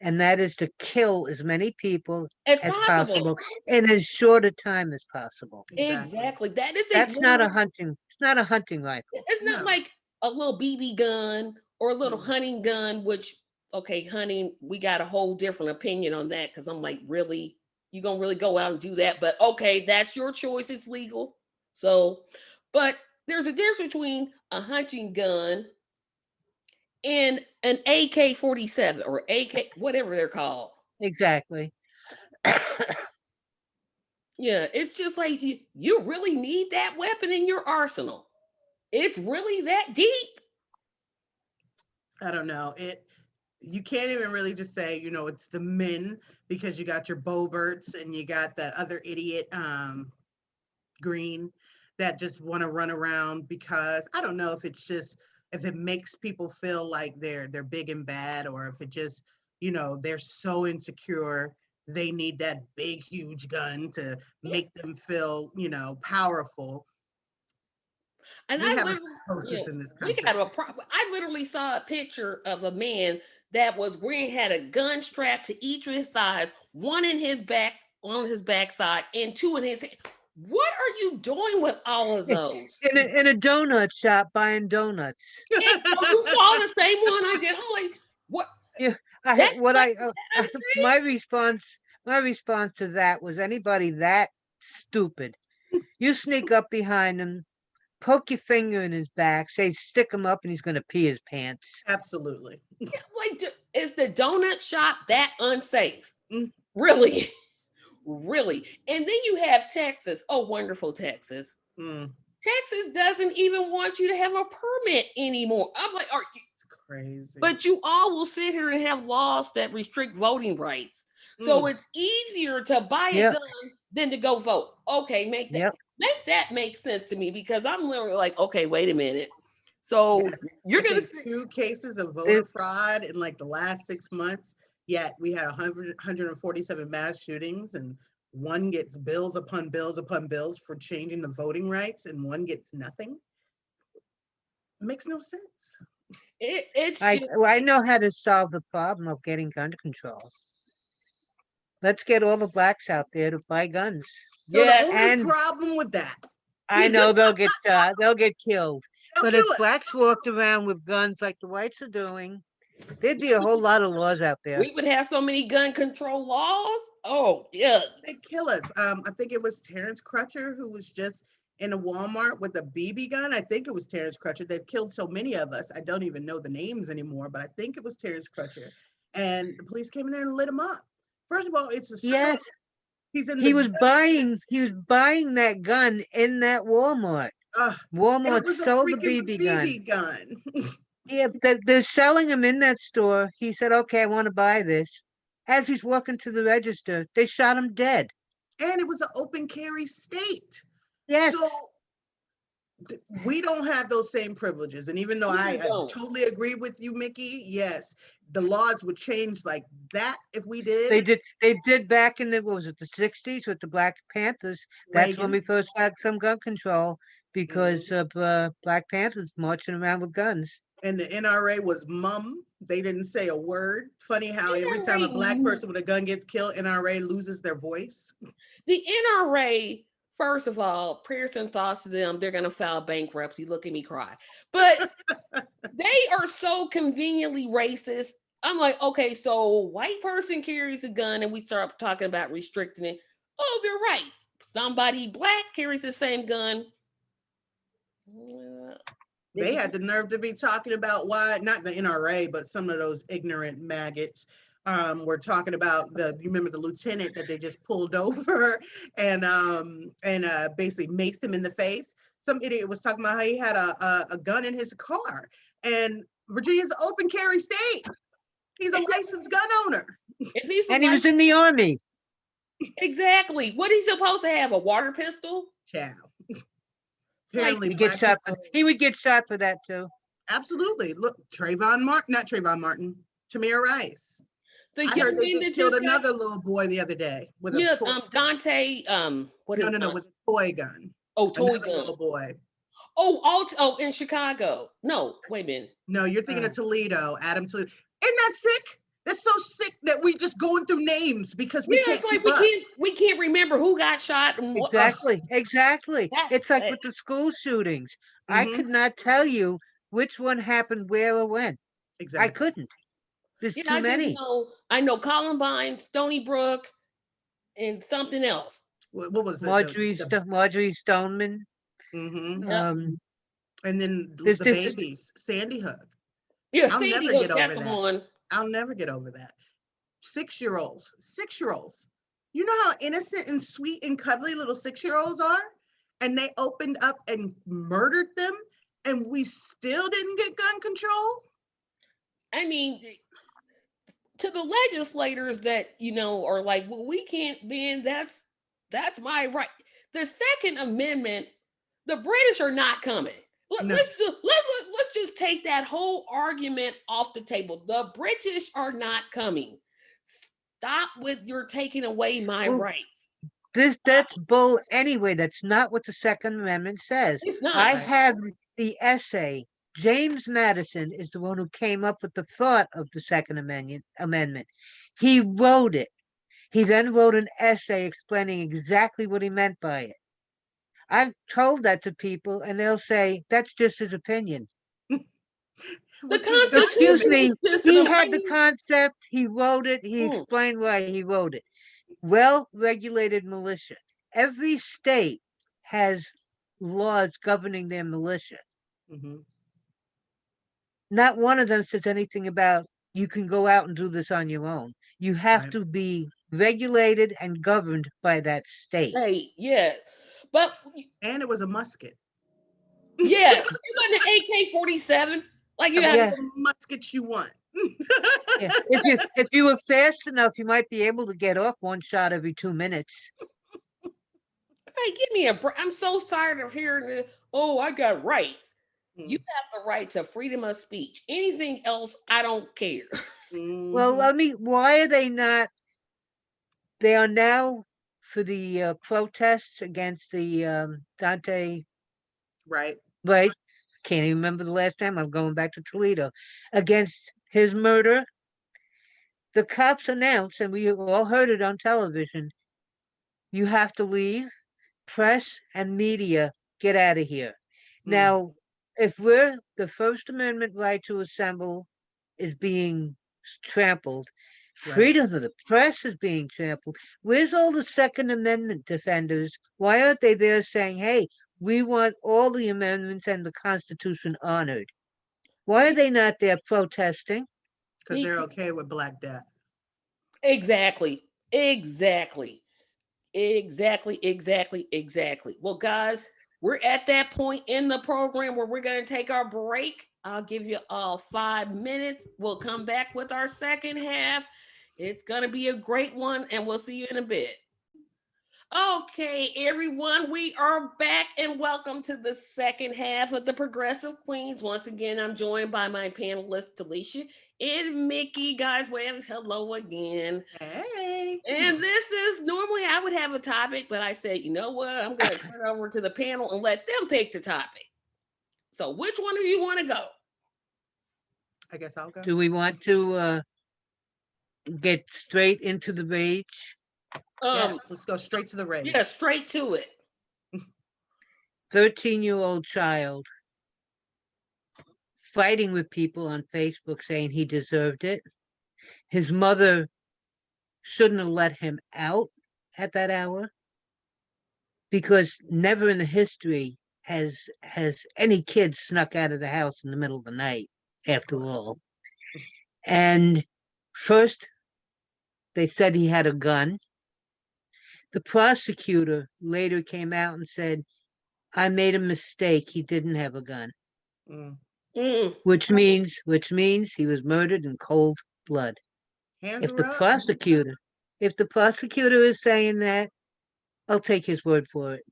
and that is to kill as many people It's as possible. possible in as short a time as possible. Exactly. That is a That's not a literal, hunting. It's not a hunting rifle. it's not No. like a little BB gun or a little Mm. hunting gun, which okay, hunting, we got a whole different opinion on that because I'm like, really, you gonna really go out and do that? But okay, that's your choice, it's legal. So, but there's a difference between a hunting gun and an AK-47 or AK, whatever they're called. Exactly. Yeah, it's just like you really need that weapon in your arsenal. It's really that deep. I don't know. You can't even really just say, it's the men because you got your Boberts and you got that other idiot Green that just want to run around because I don't know if it makes people feel like they're big and bad, or if it just, they're so insecure they need that big huge gun to make them feel, powerful. And We I have a literally, psychosis yeah, in this we country. got a problem. I literally saw a picture of a man that was wearing had a gun strapped to each of his thighs, one in his back, on his backside, and 2 in his hand. What are you doing with all of those? In a donut shop buying donuts. And so you saw the same one I did. I'm like, what? Yeah, That's what like I that unsafe? my response to that was, anybody that stupid, you sneak up behind him, poke your finger in his back, say stick him up, and he's gonna pee his pants. Absolutely. Like, is the donut shop that unsafe? Mm. Really? Really? And then you have Texas. Oh, wonderful Texas. Mm, Texas doesn't even want you to have a permit anymore. I'm like, are you? it's crazy. But you all will sit here and have laws that restrict voting rights. So Mm. it's easier to buy a Yep. gun than to go vote. Okay, make that make sense to me because I'm literally like, okay, wait a minute. So Yes. you're I gonna think say, 2 cases of voter fraud in like the last 6 months. Yet we had 147 mass shootings, and one gets bills upon bills upon bills for changing the voting rights, and one gets nothing. Makes no sense. It's I just well, I know how to solve the problem of getting gun control. Let's get all the blacks out there to buy guns. So the yes. only And problem with that, I know they'll get killed. they'll But if kill us. blacks walked around with guns like the whites are doing, there'd be a whole lot of laws out there. We would have so many gun control laws. Oh yeah. They kill us. I think it was Terrence Crutcher who was just in a Walmart with a BB gun. I think it was Terrence Crutcher. They've killed so many of us. I don't even know the names anymore, but I think it was Terrence Crutcher. And the police came in there and lit him up. First of all, it's a Yes, skunk. He's in he the was buying that gun in that Walmart. and Walmart it was a sold the freaking BB gun. BB gun. Yeah, they're selling them in that store. He said, "Okay, I want to buy this." As he's walking to the register, they shot him dead. And it was an open carry state. Yes, So we don't have those same privileges. And even though We I don't. totally agree with you, Mickey, yes, the laws would change like that if we did. they did. They did back in the what was it, the '60s with the Black Panthers. That's when Reagan. we first had some gun control because Mm-hmm. of Black Panthers marching around with guns. And the NRA was mum. They didn't say a word. Funny how every time a black NRA person with a gun gets killed, NRA loses their voice. The NRA, first of all, prayers and thoughts to them, they're going to file bankruptcy. Look at me cry. But they are so conveniently racist. I'm like, okay, so white person carries a gun and we start talking about restricting it. Oh, they're right. Somebody black carries the same gun. They had the nerve to be talking about why, not the NRA, but some of those ignorant maggots were talking about you remember the lieutenant that they just pulled over and basically maced him in the face. Some idiot was talking about how he had a gun in his car, and Virginia's an open carry state. He's a licensed gun owner. If he's And he was in the army. exactly. What he's supposed to have? A water pistol? Ciao. It's like, Apparently He get black shot for, people- he would get shot for that too. Absolutely. Look, not Trayvon Martin, Tamir Rice. the I young heard they man just that killed just got- another little boy the other day with yeah, a toy. Dante, what is No, with a toy gun. Oh, toy Another gun. little boy. Oh, in Chicago. No, wait a minute. No, you're thinking of Oh. Toledo, Adam Toledo. Isn't that sick? That's so sick that we just going through names because we Yeah, can't it's like keep up. we can't remember who got shot and what. Exactly. That's It's like sick. with the school shootings. I Mhm. could not tell you which one happened where or when. I Exactly. couldn't. There's Yeah, too I many. just I know Columbine, Stony Brook, and something else. What was it? Marjorie Stoneman. Mhm. Yep. And then This- the this- babies, Sandy Hook. Yeah, I'll Sandy never Hook, get over that's the that. one. I'll never get over that. 6-year-olds. You know how innocent and sweet and cuddly little 6-year-olds are? And they opened up and murdered them, and we still didn't get gun control? I mean, to the legislators that are like, well, we can't ban. That's my right. The Second Amendment, the British are not coming. No. Let's just take that whole argument off the table. The British are not coming. Stop with your taking away my Well, rights. That's bull anyway. That's not what the Second Amendment says. It's not. I have the essay. James Madison is the one who came up with the thought of the Second Amendment. He wrote it. He then wrote an essay explaining exactly what he meant by it. I've told that to people, and they'll say, that's just his opinion. The What's his Excuse Constitution me, is just he an had the opinion. concept, he wrote it, he Mm. explained why he wrote it. Well-regulated militia. Every state has laws governing their militia. Mhm. Not one of them says anything about you can go out and do this on your own. You have Right. to be regulated and governed by that state. Hey, yeah. But And it was a musket. yes, it wasn't an AK-47. Like you Have had Yeah. all the muskets you want. Yeah. If you were fast enough, you might be able to get off one shot every 2 minutes. Hey, give me a break. I'm so tired of hearing the, oh, I got rights. You Mm. have the right to freedom of speech. Anything else, I don't care. Well, Mhm. why are they not? They are now for the protests against the Dante, Right. right? Can't even remember the last time. I'm going back to Toledo against his murder. The cops announced, and we all heard it on television, you have to leave. Press and media, get out of here. Mm, Now, if the First Amendment right to assemble is being trampled, right. freedom of the press is being trampled. Where's all the Second Amendment defenders? Why aren't they there saying, hey, we want all the amendments and the Constitution honored? Why are Be- they not there protesting? Because be- they're okay with Black Death. exactly. Exactly. Exactly, exactly, exactly. Well, guys, we're at that point in the program where we're going to take our break. I'll give you all 5 minutes. We'll come back with our second half. It's going to be a great one, and we'll see you in a bit. Okay, everyone, we are back and welcome to the second half of the Progressive Queens. Once again, I'm joined by my panelists, Talisha and Mickey. Guys, well, hello again. Hey. And this is normally I would have a topic, but I said, you know what? I'm going to turn over to the panel and let them pick the topic. So, which one of you want to go? I guess I'll go. Do we want to get straight into the rage? Um, Yes, let's go straight to the yeah, rage. straight to it. 13-year-old child fighting with people on Facebook saying he deserved it. His mother shouldn't have let him out at that hour because never in the history has any kid snuck out of the house in the middle of the night, Of after course. all. And first they said he had a gun. The prosecutor later came out and said, I made a mistake. He didn't have a gun. Mm. Mm, Which means he was murdered in cold blood. Hands If are the up. prosecutor if the prosecutor is saying that, I'll take his word for it.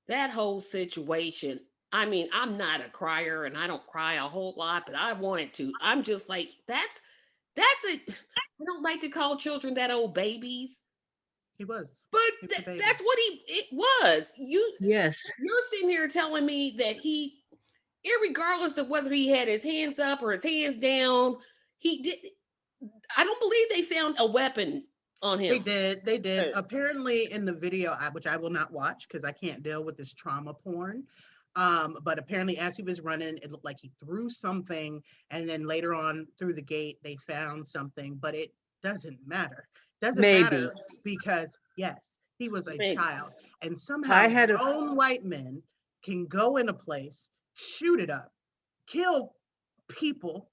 that whole situation. I mean, I'm not a crier and I don't cry a whole lot, but I wanted to. I'm just like, that's it. I don't like to call children that old babies, He was. but He was a baby. that's what it was. Yes, You're sitting here telling me that irregardless of whether he had his hands up or his hands down, he did. I don't believe they found a weapon on They him. did. They did. Uh, Apparently, in the video, which I will not watch because I can't deal with this trauma porn. But apparently, as he was running, it looked like he threw something, and then later on through the gate, they found something. But it doesn't matter. Doesn't maybe. matter because yes, he was a Maybe. child, and I somehow had a grown white men can go in a place, shoot it up, kill people,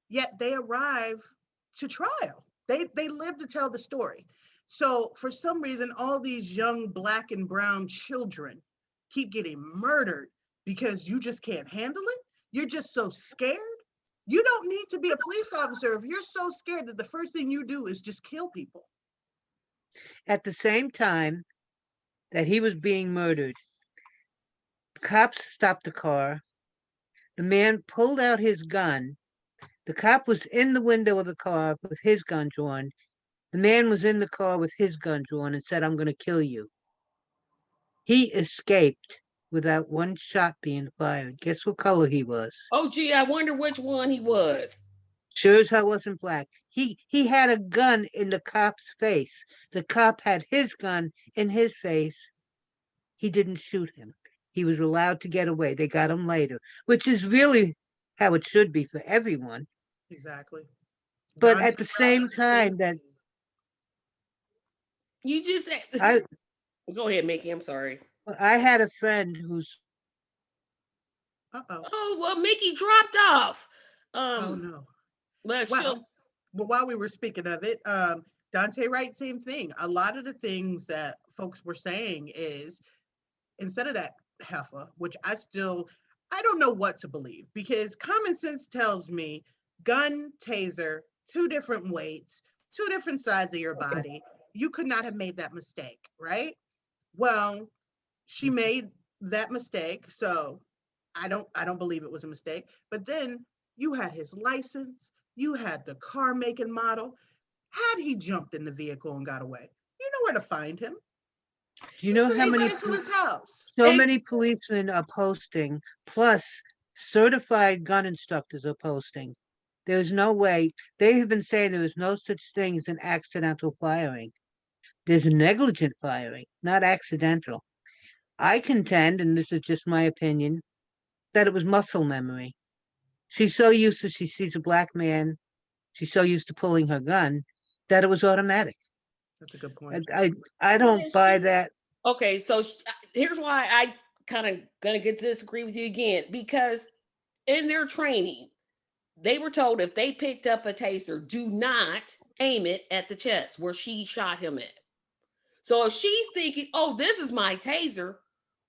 yet they arrive to trial. They live to tell the story. So for some reason, all these young black and brown children keep getting murdered because you just can't handle it. You're just so scared. You don't need to be a police officer if you're so scared that the first thing you do is just kill people. at the same time that he was being murdered, cops stopped the car. The man pulled out his gun. The cop was in the window of the car with his gun drawn. The man was in the car with his gun drawn and said, I'm going to kill you. He escaped without one shot being fired. Guess what color he was? Oh, gee, I wonder which one he was. Sure as hell wasn't black. He had a gun in the cop's face. The cop had his gun in his face. He didn't shoot him. He was allowed to get away. They got him later, which is really how it should be for everyone. Exactly. But Dante at the Wright, same same time that thing. You just said, I go ahead, Mickey. I'm sorry. I had a friend who's Uh-oh. Oh, well, Mickey dropped off. Oh Um, no. but Well, she'll, but while we were speaking of it, Dante Wright, same thing. A lot of the things that folks were saying is instead of that heifer, which I don't know what to believe because common sense tells me gun, taser, two different weights, two different sides of your body. You could not have made that mistake, right? Well, she made that mistake, so I don't believe it was a mistake. But then you had his license, you had the car make and model. Had he jumped in the vehicle and got away, you know where to find him. Do you know Sure, how you many, went into his house. so many policemen are posting, plus certified gun instructors are posting. There's no way. They have been saying there is no such thing as an accidental firing. There's negligent firing, not accidental. I contend, and this is just my opinion, that it was muscle memory. She's so used to, she sees a black man, she's so used to pulling her gun that it was automatic. That's a good I, point. I don't buy that. Okay, so here's why I kind of gonna get to disagree with you again, because in their training, they were told if they picked up a taser, do not aim it at the chest where she shot him at. So if she's thinking, oh, this is my taser,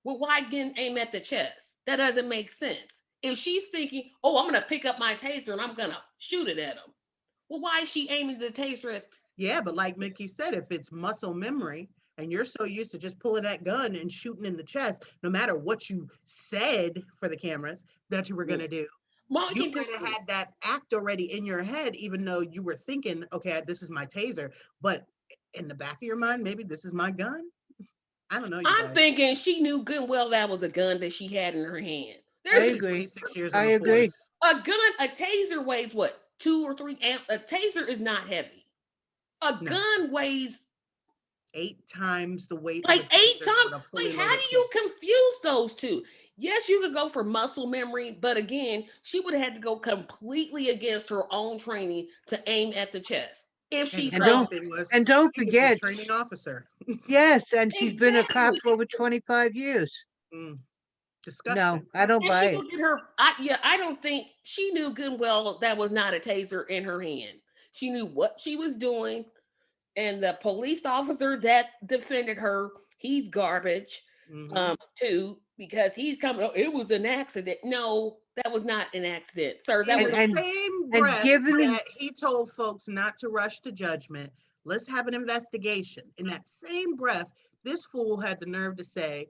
well, why didn't aim at the chest? That doesn't make sense. If she's thinking, oh, I'm gonna pick up my taser and I'm gonna shoot it at him, well, why is she aiming the taser at? Yeah, but like Mickey said, if it's muscle memory and you're so used to just pulling that gun and shooting in the chest, no matter what you said for the cameras that you were going to do, you might have had that act already in your head, even though you were thinking, okay, this is my taser. But in the back of your mind, maybe this is my gun. I don't know. I'm thinking she knew good and well that was a gun that she had in her hand. I agree. 6 years I on the agree. force. A gun, a taser weighs what, 2 or 3 amp? A taser is not heavy. A No. gun weighs 8 times the weight. like of a 8 taser times. with a fully Like, how loaded do you clip. confuse those two? Yes, you could go for muscle memory, but again, she would have had to go completely against her own training to aim at the chest. If she And don't- the thing was, And don't she was a forget, training officer. yes, and she's been a cop Exactly. for over 25 years. Disgusting. No, I don't And buy she it. would get her. I don't think she knew good and well that was not a taser in her hand. She knew what she was doing, and the police officer that defended her, he's garbage, Mhm. too, because he's coming. Oh, it was an accident. No, that was not an accident, sir. That In was the same and breath given- that he told folks not to rush to judgment, let's have an investigation. In that same breath, this fool had the nerve to say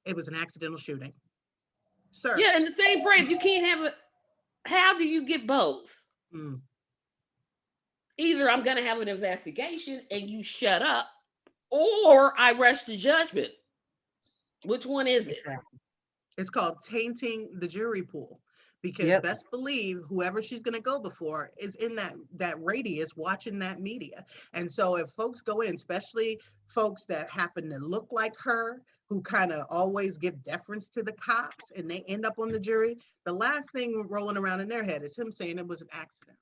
it was an accidental shooting. Sir. yeah. In the same breath, you can't have a. How do you get both? Mm. Either I'm going to have an investigation and you shut up, or I rush to judgment. Which one is it? It's called tainting the jury pool, because Yep. best believe whoever she's going to go before is in that radius watching that media. And so if folks go in, especially folks that happen to look like her, who kind of always give deference to the cops, and they end up on the jury, the last thing rolling around in their head is him saying it was an accident.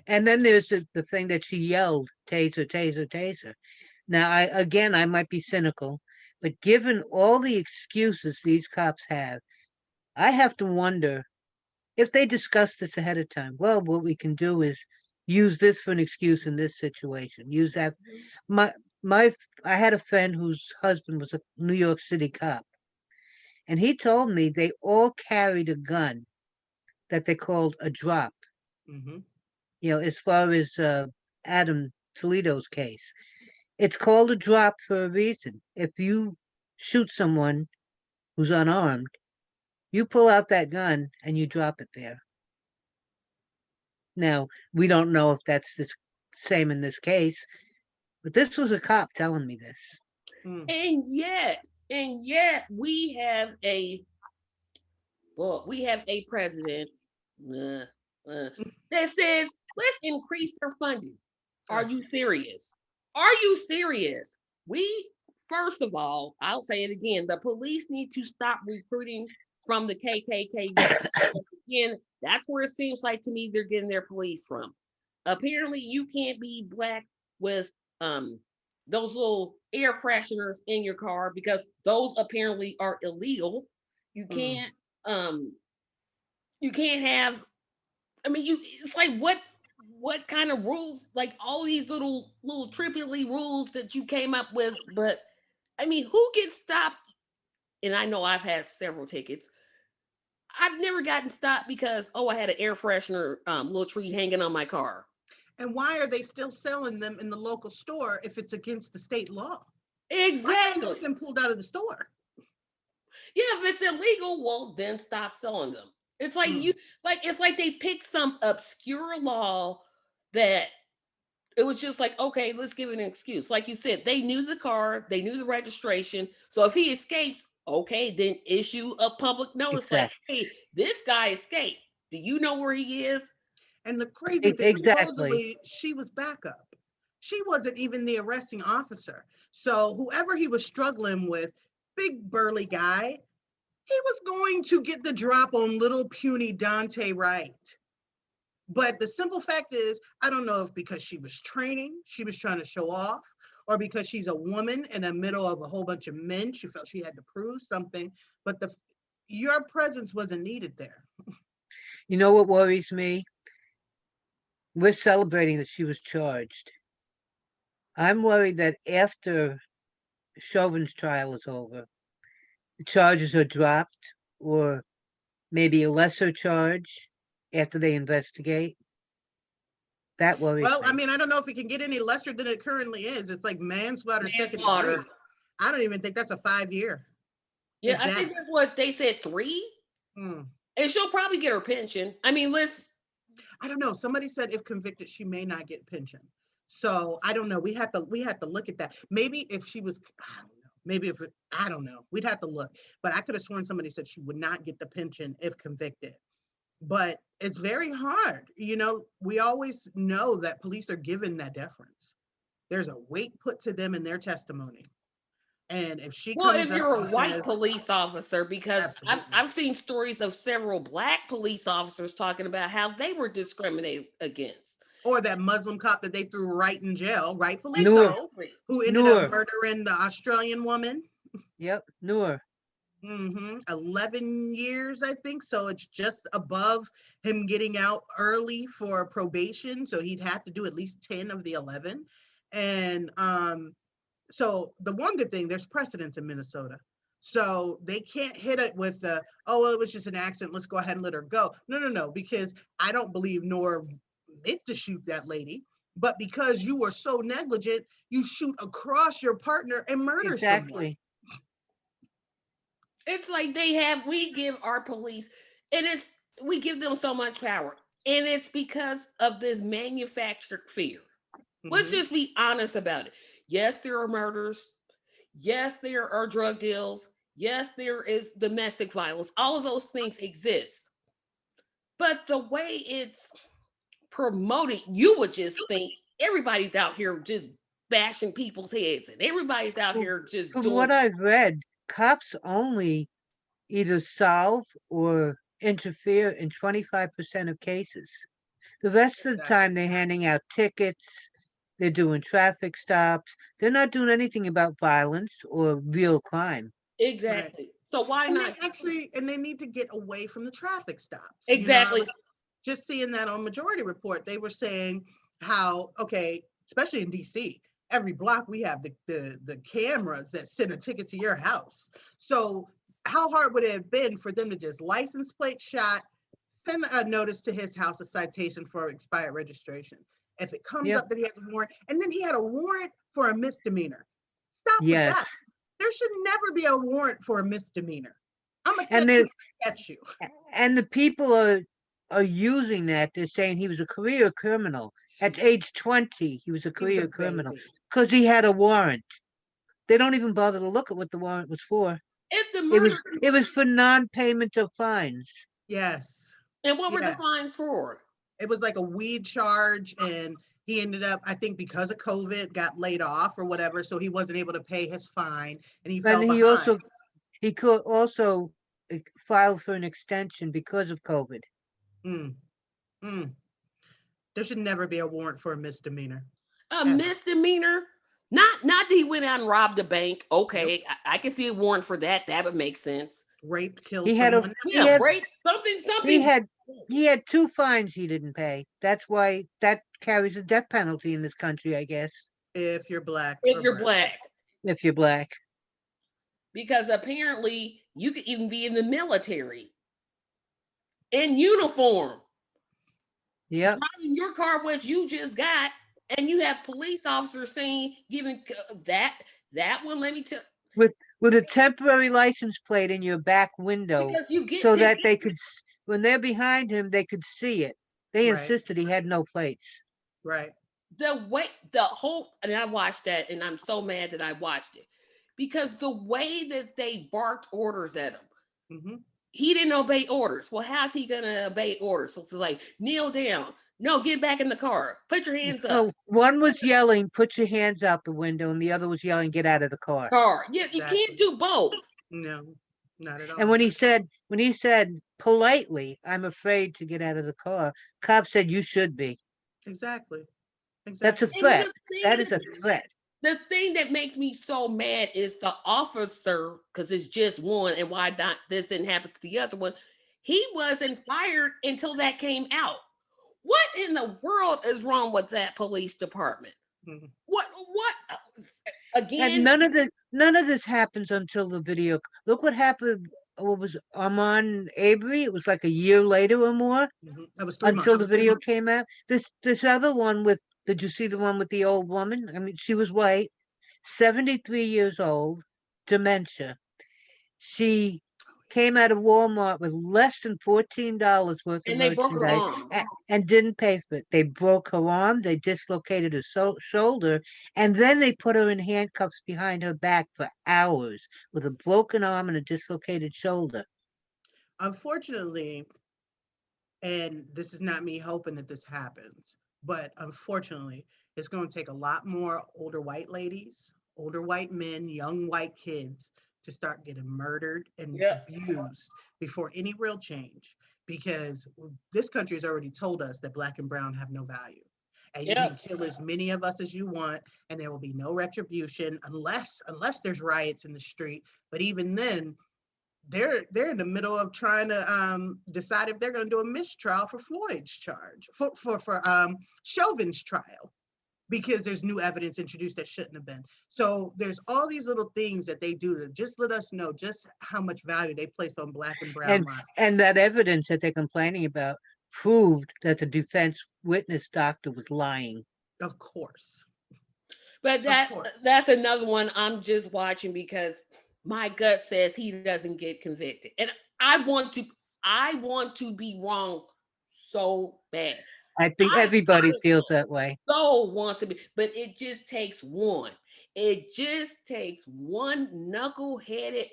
And then there's the thing that she yelled, taser, taser, taser. Now, I might be cynical, but given all the excuses these cops have, I have to wonder if they discussed this ahead of time. Well, what we can do is use this for an excuse in this situation. Use that. I had a friend whose husband was a New York City cop, and he told me they all carried a gun that they called a drop. Mm-hmm. You know, as far as Adam Toledo's case, it's called a drop for a reason. If you shoot someone who's unarmed, you pull out that gun and you drop it there. Now, we don't know if that's the same in this case, but this was a cop telling me this. Mm. And yet we have a president that says, let's increase their funding. Are you serious? Are you serious? First of all, I'll say it again, the police need to stop recruiting from the KKK. Again, that's where it seems like to me they're getting their police from. Apparently, you can't be black with those little air fresheners in your car because those apparently are illegal. You can't have. I mean, it's like what kind of rules? Like all these little trippy rules that you came up with, but I mean, who gets stopped? And I know I've had several tickets. I've never gotten stopped because, I had an air freshener little tree hanging on my car. And why are they still selling them in the local store if it's against the state law? Exactly. Why haven't those been pulled out of the store? Yeah, if it's illegal, well, then stop selling them. It's like Mm. it's like they picked some obscure law that it was just like, okay, let's give it an excuse. Like you said, they knew the car, they knew the registration. So if he escapes, okay, then issue a public notice like, Exactly. hey, this guy escaped. Do you know where he is? And the crazy thing, Exactly. supposedly she was backup. She wasn't even the arresting officer. So whoever he was struggling with, big burly guy, he was going to get the drop on little puny Dante Wright. But the simple fact is, I don't know if because she was training, she was trying to show off, or because she's a woman in the middle of a whole bunch of men, she felt she had to prove something. But your presence wasn't needed there. You know what worries me? We're celebrating that she was charged. I'm worried that after Chauvin's trial is over, the charges are dropped, or maybe a lesser charge after they investigate. That worries Well, I me. mean, I don't know if it can get any lesser than it currently is. It's like manslaughter, second degree. Manslaughter. I don't even think that's a 5 year. Yeah, If I that. think that's what they said, 3. Hmm. And she'll probably get her pension. I mean, I don't know. Somebody said if convicted, she may not get pension. So I don't know. We have to look at that. Maybe if she was, I don't know. Maybe if I don't know. We'd have to look. But I could have sworn somebody said she would not get the pension if convicted. But it's very hard. We always know that police are given that deference. There's a weight put to them in their testimony. And if she well, comes if up you're and a white says, police officer, because I've, absolutely, I've seen stories of several black police officers talking about how they were discriminated against. or that Muslim cop that they threw right in jail, rightfully Noor, so, Exactly. who ended up Noor. murdering the Australian woman. Yep, Noor. 11 years, I think. So it's just above him getting out early for probation. So he'd have to do at least 10 of the 11. And so the one good thing, there's precedence in Minnesota. So they can't hit it with oh, well, it was just an accident. Let's go ahead and let her go. No, because I don't believe Nor meant to shoot that lady. But because you were so negligent, you shoot across your partner and murder someone. Exactly. It's like we give our police, and we give them so much power. And it's because of this manufactured fear. Let's Mhm. just be honest about it. Yes, there are murders. Yes, there are drug deals. Yes, there is domestic violence. All of those things exist. But the way it's promoted, you would just think everybody's out here just bashing people's heads and everybody's out Well, here just from doing. what I've read, cops only either solve or interfere in 25% of cases. The rest of the Exactly. time, they're handing out tickets, they're doing traffic stops, they're not doing anything about violence or real crime. Right. Exactly. So why And not? they need to get away from the traffic stops. Exactly. I was just seeing that on Majority Report. They were saying how, okay, especially in DC, every block we have the cameras that send a ticket to your house. So how hard would it have been for them to just license plate shot, send a notice to his house, a citation for expired registration? If it comes Yep. up that he has a warrant, and then he had a warrant for a misdemeanor. Stop with Yes. that. There should never be a warrant for a misdemeanor. I'm gonna And catch you, the catch you. and the people are using that. They're saying he was a career criminal. At age 20, he was a He was a career criminal baby. because he had a warrant. They don't even bother to look at what the warrant was for. If the It was murder, it was for non-payment of fines. Yes. and what were the Yes. fines for? It was like a weed charge, and he ended up, I think, because of COVID, got laid off or whatever, so he wasn't able to pay his fine, and he fell And behind. he could also file for an extension because of COVID. Mm, mm. There should never be a warrant for a misdemeanor. A Ever. misdemeanor? Not that he went out and robbed a bank. Okay, I can see a warrant for that. That would make sense. Raped, killed He had a someone. he Yeah, had break something. he had 2 fines he didn't pay. That's why that carries a death penalty in this country, I guess, If you're black. If or you're brown. black, if you're black. because apparently you could even be in the military in uniform, Yep. driving your car, what you just got, and you have police officers saying, giving that one. Let me tell, With a temporary license plate in your back window because you get so to that they could when they're behind him, they could see it. They Right. insisted he had no plates. Right. The whole, and I watched that, and I'm so mad that I watched it because the way that they barked orders at him, Hmm. he didn't obey orders. Well, how's he gonna obey orders? So it's like, kneel down. No, get back in the car. Put your hands up. No, one was yelling, "Put your hands out the window," and the other was yelling, "Get out of the car." Car. Yeah, you Exactly. can't do both. No, not at all. And when he said politely, "I'm afraid to get out of the car," cop said, "You should be." Exactly. That's a Exactly. threat. thing That is a threat. the thing that makes me so mad is the officer, because it's just one, and why not this didn't happen to the other one. He wasn't fired until that came out. What in the world is wrong with that police department? Mhm. What And again? none of this happens until the video. Look what happened. What was Armand Avery? It was like a year later or more Mhm. That was 3 months. until the video came out. This other one with, did you see the one with the old woman? I mean, she was white, 73 years old, dementia. She came out of Walmart with less than $14 worth of And they broke her merchandise arm. and didn't pay for it. They broke her arm, they dislocated her shoulder, and then they put her in handcuffs behind her back for hours with a broken arm and a dislocated shoulder. Unfortunately, and this is not me hoping that this happens, but unfortunately, it's going to take a lot more older white ladies, older white men, young white kids to start getting murdered and Yeah. abused before any real change. Because this country has already told us that black and brown have no value. And you Yeah. can kill as many of us as you want, and there will be no retribution unless there's riots in the street. But even then, they're in the middle of trying to decide if they're going to do a mistrial for Floyd's charge for Chauvin's trial, because there's new evidence introduced that shouldn't have been. So there's all these little things that they do to just let us know just how much value they place on black and brown lives. And that evidence that they're complaining about proved that the defense witness doctor was lying. Of course. But course. that's another one I'm just watching because my gut says he doesn't get convicted. And I want to be wrong so bad. I think everybody feels that way. So wants to be, but it just takes one. It just takes one knuckleheaded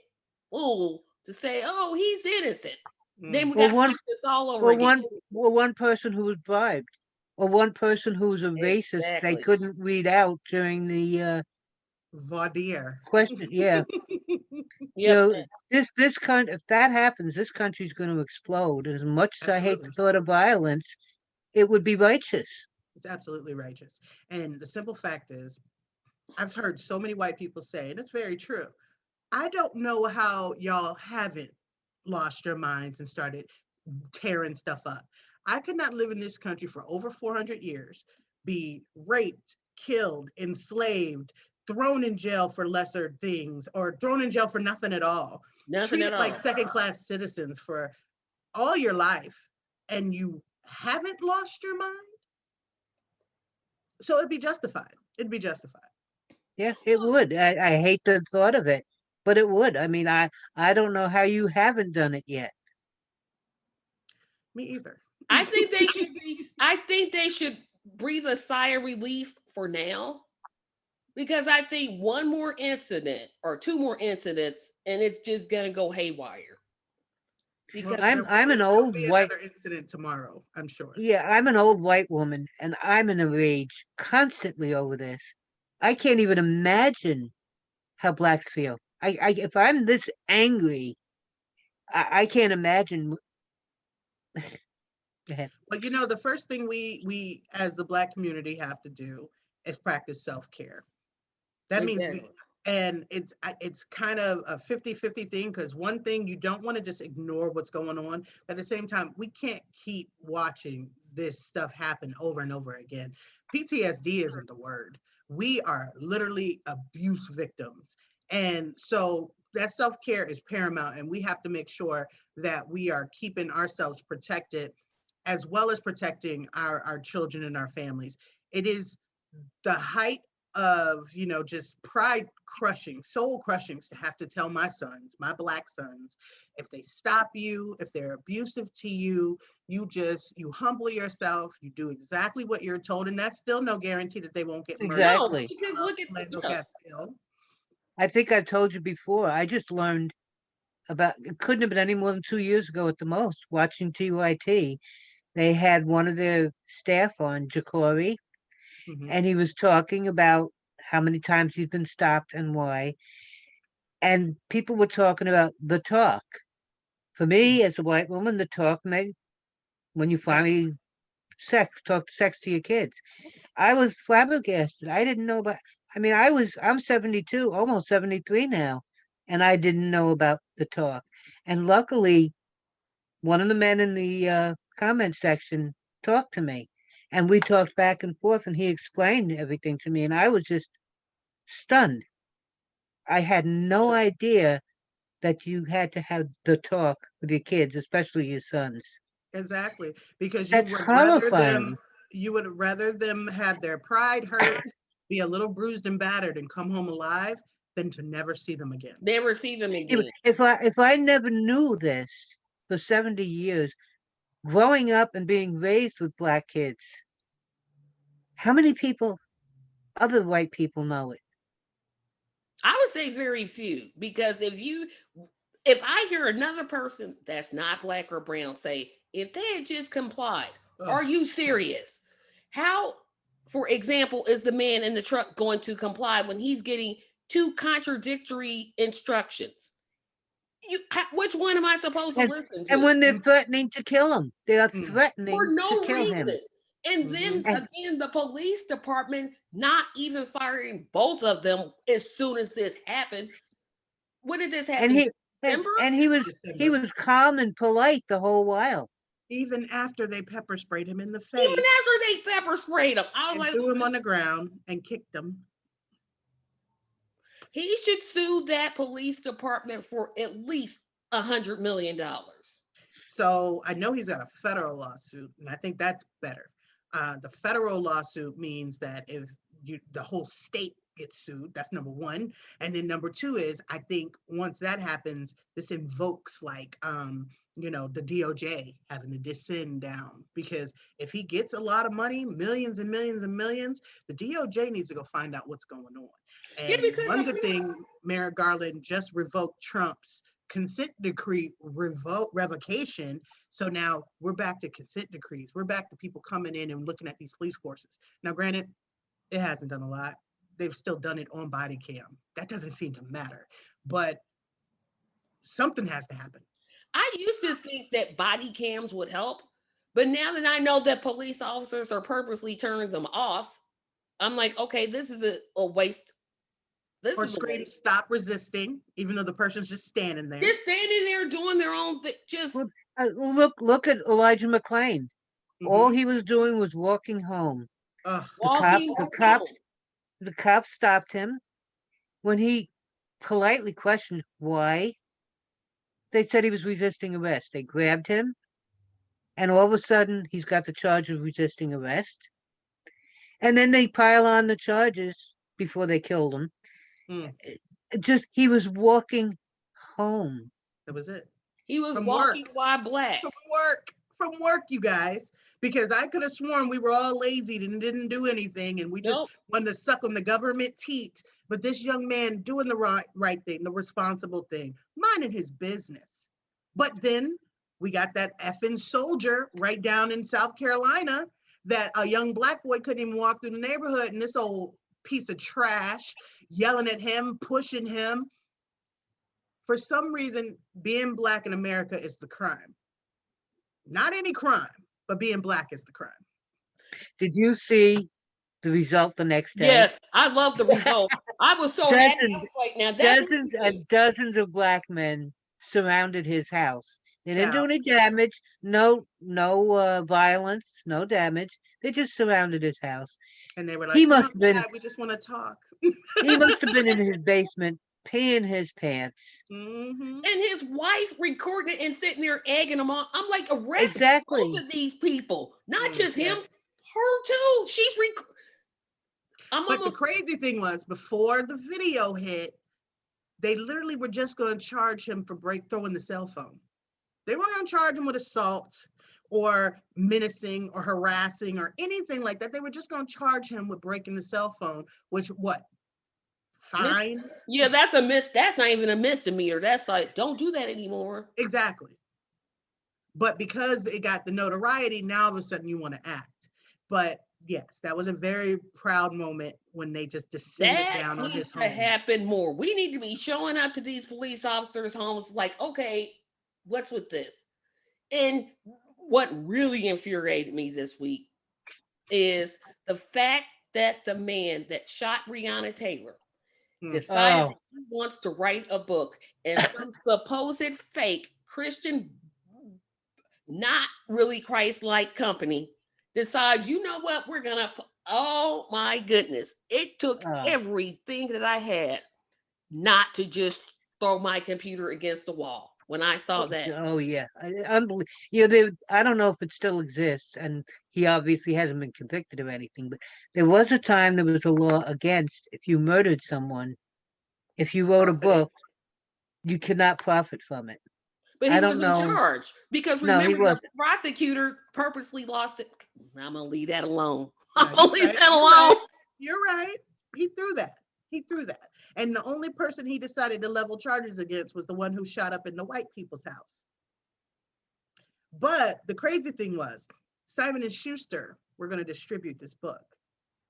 fool to say, "Oh, he's innocent." Then we Or got one- to this all over Or again. one person who was bribed, or one person who was a racist Exactly. they couldn't read out during the Voir dire. question. Yeah, you know, this if that happens, this country's going to explode. As much as I hate the Absolutely. thought of violence, it would be righteous. It's absolutely righteous. And the simple fact is, I've heard so many white people say, and it's very true, I don't know how y'all haven't lost your minds and started tearing stuff up. I could not live in this country for over 400 years, be raped, killed, enslaved, thrown in jail for lesser things, or thrown in jail for nothing at all, treated like second-class citizens for all your life, and you haven't lost your mind. So it'd be justified. It'd be justified. Yes, it would. I hate the thought of it, but it would. I mean, I don't know how you haven't done it yet. Me either. I think they should breathe a sigh of relief for now, because I think one more incident or two more incidents and it's just gonna go haywire. Because I'm an old white incident tomorrow, I'm sure. Yeah, I'm an old white woman and I'm in a rage constantly over this. I can't even imagine how blacks feel. I if I'm this angry, I can't imagine. Go ahead. But the first thing we as the black community have to do is practice self-care. That means and it's kind of a 50-50 thing, because one thing, you don't want to just ignore what's going on, but at the same time, we can't keep watching this stuff happen over and over again. PTSD isn't the word. We are literally abuse victims, and so that self-care is paramount, and we have to make sure that we are keeping ourselves protected, as well as protecting our children and our families. It is the height of, just pride crushing, soul crushing to have to tell my sons, my Black sons, if they stop you, if they're abusive to you, you humble yourself, you do exactly what you're told. And that's still no guarantee that they won't get murdered. No, Exactly. because look at Philando Castile. I think I've told you before. I just learned about, it couldn't have been any more than 2 years ago at the most, watching TYT. They had one of their staff on, Jacory, Mhm. and he was talking about how many times he's been stopped and why. And people were talking about the talk. For me, as a white woman, the talk may, when you finally talk sex to your kids. I was flabbergasted. I didn't know about, I mean, I'm 72, almost 73 now, and I didn't know about the talk. And luckily, one of the men in the comment section talked to me, and we talked back and forth, and he explained everything to me, and I was just stunned. I had no idea that you had to have the talk with your kids, especially your sons. Exactly, because That's horrifying. you would rather them have their pride hurt, be a little bruised and battered, and come home alive than to never see them again. never see them again. If I never knew this for 70 years, growing up and being raised with Black kids, how many people, other white people, know it? I would say very few, because if I hear another person that's not Black or brown say, if they had just complied, are you serious? How, for example, is the man in the truck going to comply when he's getting two contradictory instructions? Which one am I supposed to listen to? And when they're threatening to kill him, they are Mm. threatening For no to kill him. reason. And then again, the police department not even firing both of them as soon as this happened. When did this happen? And he was calm and polite the whole while. Even after they pepper sprayed him in the face. Even after they pepper sprayed him, I was like, threw him on the ground and kicked him. He should sue that police department for at least $100 million. So I know he's got a federal lawsuit, and I think that's better. The federal lawsuit means that if the whole state gets sued, that's number one. And then number two is, I think once that happens, this invokes like, the DOJ having to descend down, because if he gets a lot of money, millions and millions and millions, the DOJ needs to go find out what's going on. And one good thing, Merrick Garland just revoked Trump's consent decree revocation. So now we're back to consent decrees. We're back to people coming in and looking at these police forces. Now, granted, it hasn't done a lot. They've still done it on body cam. That doesn't seem to matter, but something has to happen. I used to think that body cams would help, but now that I know that police officers are purposely turning them off, I'm like, okay, this is a waste. Or scream, stop resisting, even though the person's just standing there. They're standing there doing their own thing. Just look at Elijah McClain. All he was doing was walking home. The cops stopped him. When he politely questioned why, they said he was resisting arrest. They grabbed him, and all of a sudden, he's got the charge of resisting arrest. And then they pile on the charges before they killed him. He was walking home. That was it. He was walking while Black. From work, you guys. Because I could have sworn we were all lazy and didn't do anything, and we just wanted to suck on the government teat. But this young man doing the right thing, the responsible thing, minding his business. But then we got that effing soldier right down in South Carolina that a young Black boy couldn't even walk through the neighborhood, and this old piece of trash yelling at him, pushing him. For some reason, being Black in America is the crime. Not any crime, but being Black is the crime. Did you see the result the next day? Yes, I love the result. I was so happy. Like, now dozens and dozens of Black men surrounded his house. They didn't do any damage, no violence, no damage. They just surrounded his house. And they were like, we just want to talk. He must have been in his basement peeing his pants. And his wife recording it and sitting there egging him on. I'm like, arrest both of these people, not just him, her too. I'm But the almost, crazy thing was, before the video hit, they literally were just going to charge him for throwing the cell phone. They weren't going to charge him with assault or menacing or harassing or anything like that. They were just going to charge him with breaking the cell phone, which what? Fine. yeah, that's not even a misdemeanor. That's like, don't do that anymore. Exactly. But because it got the notoriety, now all of a sudden you want to act. But yes, that was a very proud moment when they just descended That down on needs his to home. happen more. We need to be showing up to these police officers' homes like, okay, what's with this? And what really infuriated me this week is the fact that the man that shot Breonna Taylor decided Oh, that he wants to write a book, and some supposed fake Christian, not really Christ-like company decides, you know what, we're gonna. Oh my goodness! It took uh, everything that I had not to just throw my computer against the wall when I saw that. oh yeah, unbelievable. Yeah, I don't know if it still exists, and he obviously hasn't been convicted of anything. But there was a time there was a law against if you murdered someone, if you wrote a Profiting. book, you cannot profit from it. But he I don't wasn't know. charged because No, he remember the wasn't. prosecutor purposely lost it. I'm gonna leave that alone. Yeah, I'm gonna you're leave right. that You're alone. right. You're right. He threw that. He threw that. And the only person he decided to level charges against was the one who shot up in the white people's house. But the crazy thing was, Simon and Schuster were going to distribute this book.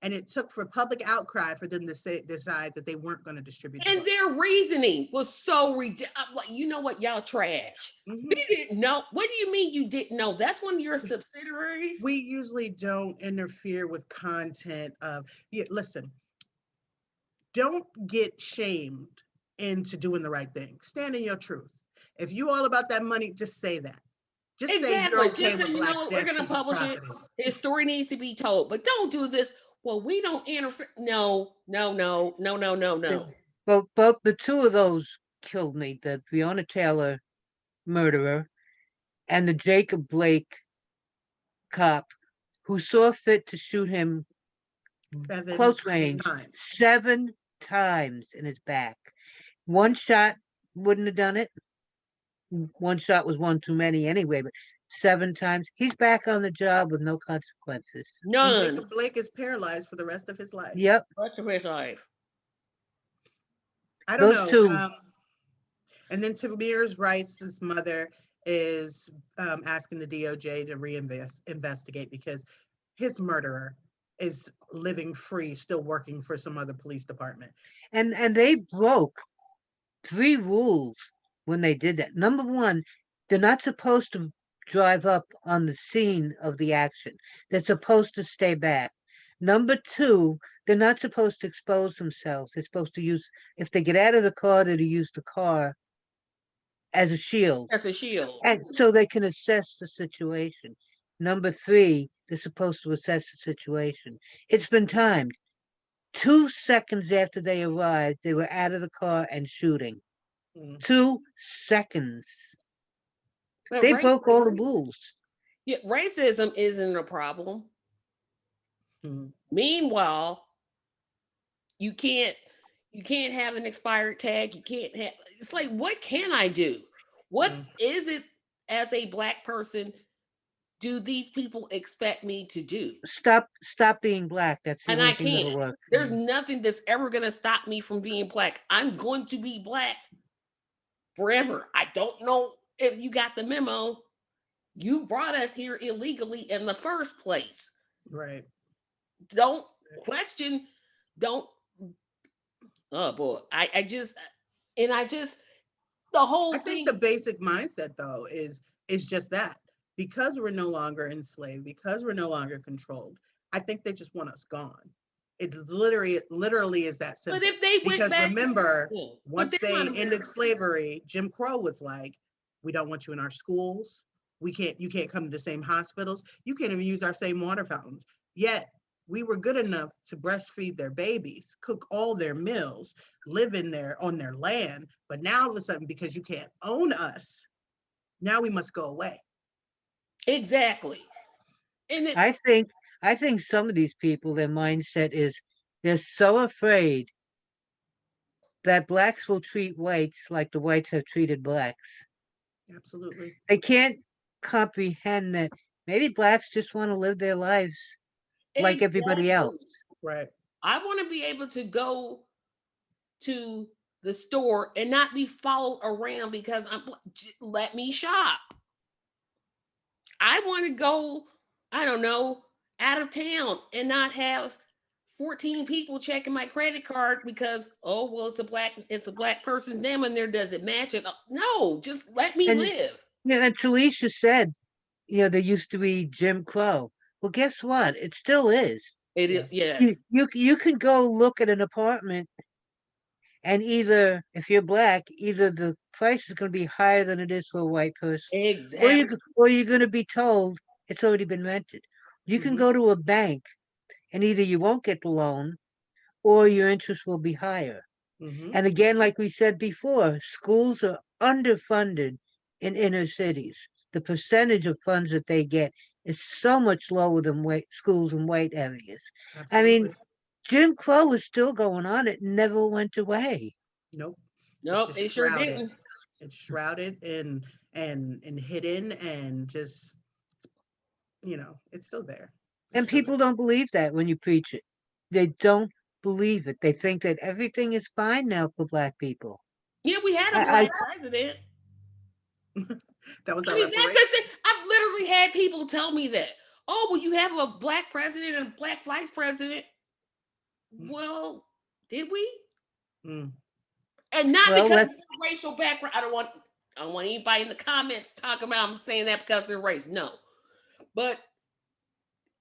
And it took for public outcry for them to decide that they weren't going to distribute the And book. their reasoning was so ridiculous. Like, you know what, y'all trash. Mhm. We didn't know. What do you mean you didn't know? That's one of your subsidiaries. We usually don't interfere with content of, yeah, listen, don't get shamed into doing the right thing. Stand in your truth. If you all about that money, just say that. Just say you're Exactly. okay Just with say, you Black know what, we're Death gonna because you're publish it. profiting. His story needs to be told, but don't do this. Well, we don't interfere. No, no, no, no, no, no, no. Both the two of those killed me. The Breonna Taylor murderer and the Jacob Blake cop who saw fit to shoot him 7 close range times. 7 times in his back. One shot wouldn't have done it. One shot was one too many anyway, but 7 times. He's back on the job with no consequences. And None. Jacob Blake is paralyzed for the rest of his life. Yep, Rest of his life. I don't those know. two. And then Tamir's Rice's mother is asking the DOJ to investigate because his murderer is living free, still working for some other police department. And they broke 3 rules when they did that. Number one, they're not supposed to drive up on the scene of the action. They're supposed to stay back. Number two, they're not supposed to expose themselves. They're supposed to use, if they get out of the car, they're to use the car as a shield. That's a shield. And so they can assess the situation. Number three, they're supposed to assess the situation. It's been timed. 2 seconds after they arrived, they were out of the car and shooting. Mm. 2 seconds. But They broke all the rules. yeah, racism isn't a problem. Mm. Meanwhile, you can't have an expired tag. You can't have. It's like, what can I do? What is it as a Black person? Do these people expect me to do? Stop being Black. That's the And only I thing that'll can't. work. There's nothing that's ever going to stop me from being Black. I'm going to be Black forever. I don't know if you got the memo. You brought us here illegally in the first place. Right. Don't question. Don't. Oh boy, I just the whole I thing. think the basic mindset though is just that because we're no longer enslaved, because we're no longer controlled, I think they just want us gone. It literally is that simple. But if they went because back remember, to, once they ended slavery, Jim Crow was like, we don't want you in our schools. You can't come to the same hospitals. You can't even use our same water fountains. Yet we were good enough to breastfeed their babies, cook all their meals, live on their land. But now all of a sudden, because you can't own us, now we must go away. Exactly. And I think some of these people, their mindset is They're so afraid that blacks will treat whites like the whites have treated blacks. Absolutely. They can't comprehend that maybe blacks just want to live their lives like everybody else. Exactly. Right. I want to be able to go to the store and not be followed around because let me shop. I want to go, I don't know, out of town and not have 14 people checking my credit card because well it's a black person's name in there, does it match it? No, just let me And live. yeah, and Talisha said, there used to be Jim Crow. Well, guess what? It still is. It is, Yes. yes. You can go look at an apartment, and either if you're black, either the price is going to be higher than it is for a white person, Exactly. or you're going to be told it's already been rented. You can Mhm. go to a bank, and either you won't get the loan, or your interest will be higher. Mhm. And again, like we said before, schools are underfunded in inner cities. The percentage of funds that they get is so much lower than schools in white areas. I mean, Absolutely. Jim Crow is still going on. It never went away. Nope. It's Nope, just they sure shrouded. didn't. It's shrouded and hidden and just, it's still there. It's And still there. people don't believe that when you preach it. They don't believe it. They think that everything is fine now for black people. Yeah, we had a I black president. That was I our mean, that's the reparation. thing. I've literally had people tell me that. Oh, well, you have a black president and a black vice president. Well, did we? Mm. And not well, because of let's their racial background. I don't want anybody in the comments talking about I'm saying that because of their race. No. But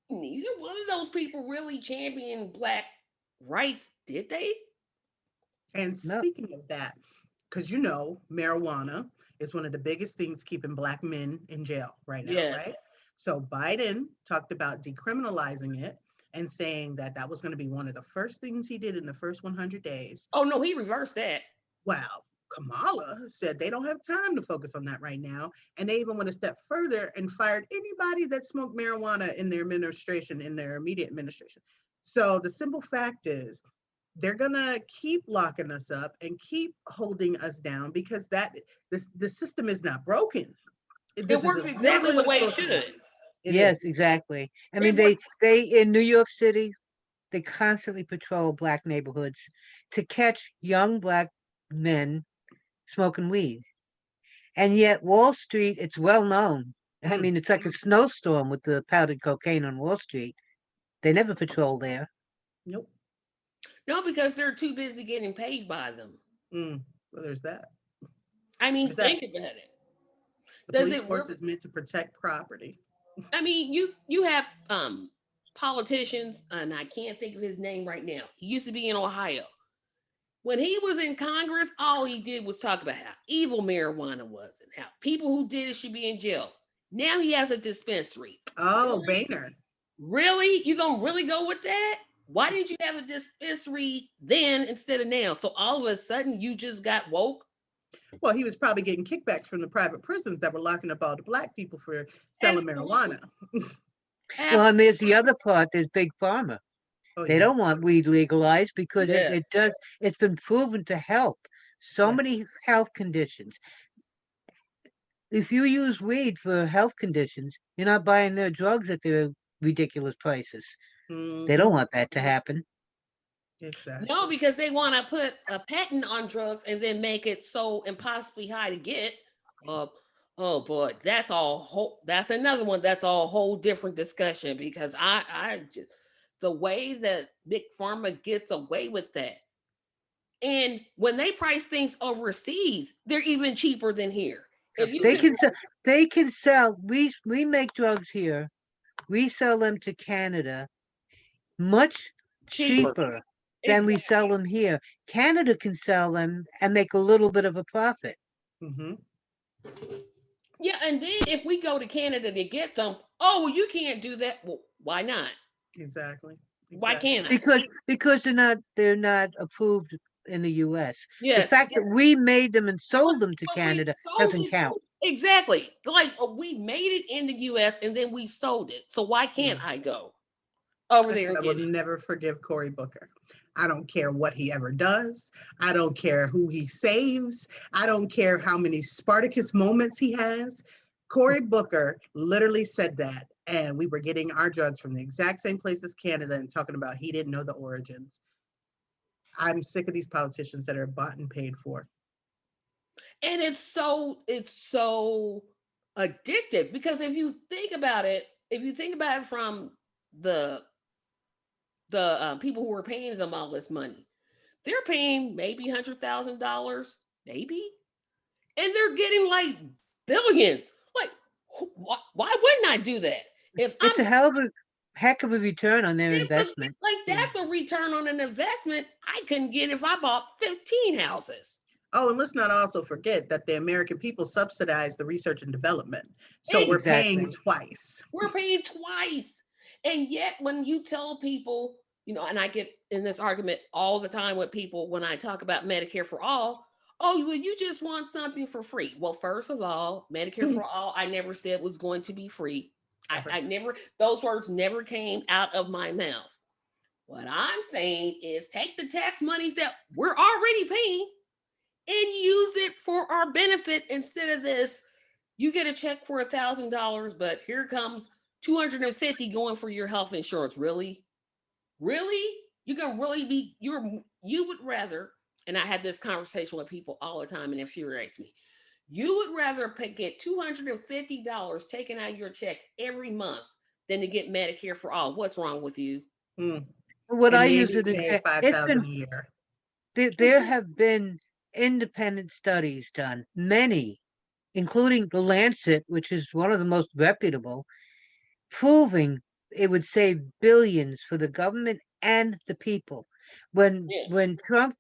neither one of those people really championed black rights, did they? And no. speaking of that, because marijuana is one of the biggest things keeping black men in jail right now, Yes. right? So Biden talked about decriminalizing it and saying that that was going to be one of the first things he did in the first 100 days. Oh no, he reversed that. Well, Kamala said they don't have time to focus on that right now. And they even went a step further and fired anybody that smoked marijuana in their administration, in their immediate administration. So the simple fact is, they're gonna keep locking us up and keep holding us down because the system is not broken. It This is works literally exactly the what it's way it supposed to do. should. It Yes, is. exactly. I mean, It works. they in New York City, they constantly patrol black neighborhoods to catch young black men smoking weed. And yet Wall Street, it's well known. I Mm, mean, it's like a snowstorm with the powdered cocaine on Wall Street. They never patrol there. nope. No, because they're too busy getting paid by them. Well, there's that. I mean, There's that. think about it. The Does police it force really? is meant to protect property. I mean, you have politicians, and I can't think of his name right now. He used to be in Ohio. When he was in Congress, all he did was talk about how evil marijuana was and how people who did it should be in jail. Now he has a dispensary. Oh, Really? Boehner. Really? You gonna really go with that? Why didn't you have a dispensary then instead of now? So all of a sudden you just got woke? Well, he was probably getting kickbacks from the private prisons that were locking up all the black people for selling Absolutely. marijuana. Well, and there's the Absolutely. other part, there's Big Pharma. Oh, They don't yes. want weed legalized because Yes. it's been proven to help so Yes. many health conditions. If you use weed for health conditions, you're not buying their drugs at their ridiculous prices. They Hmm. don't want that to happen. No, Exactly. because they want to put a patent on drugs and then make it so impossibly high to get. Uh, oh boy, that's another one. That's a whole different discussion because I just the way that big pharma gets away with that, and when they price things overseas, they're even cheaper than here. If you They can Absolutely. can sell. They can sell. We make drugs here. We sell them to Canada much cheaper, cheaper than we exactly. sell them here. Canada can sell them and make a little bit of a profit. Hmm. Yeah, and then if we go to Canada to get them, oh, well, you can't do that. Well, why not? Exactly. Why Exactly. can't I? Because they're not approved in the US. The Yes, fact that we made them and but sold them to but we Canada sold doesn't it count. exactly. Like we made it in the U.S. and then we sold it. So why can't Mm. I go? over I there said, I will again. never forgive Cory Booker. I don't care what he ever does. I don't care who he saves. I don't care how many Spartacus moments he has. Cory Booker literally said that, and we were getting our drugs from the exact same place as Canada and talking about he didn't know the origins. I'm sick of these politicians that are bought and paid for. And it's so addictive because if you think about it, from the people who are paying them all this money, they're paying maybe $100,000, maybe, and they're getting like billions. Like, why wouldn't I do that? If It's I'm a heck of a return on their it's a, investment. like that's a return on an investment I couldn't get if I bought 15 houses. Oh, and let's not also forget that the American people subsidize the research and development. So we're paying Exactly. twice. We're paying twice. And yet, when you tell people, and I get in this argument all the time with people when I talk about Medicare for all, oh, well, you just want something for free. Well, first of all, Medicare for all, I never said was going to be free. I never, those words never came out of my mouth. What I'm saying is take the tax monies that we're already paying and use it for our benefit instead of this. You get a check for $1,000, but here comes 250 going for your health insurance. Really? You can really be you would rather, and I had this conversation with people all the time and it infuriates me. You would rather get $250 taken out of your check every month than to get Medicare for all. What's wrong with you? What And I maybe use it pay as, it's $5,000 been a year. there have been independent studies done, many, including the Lancet, which is one of the most reputable, proving it would save billions for the government and the people. Yeah. When Trump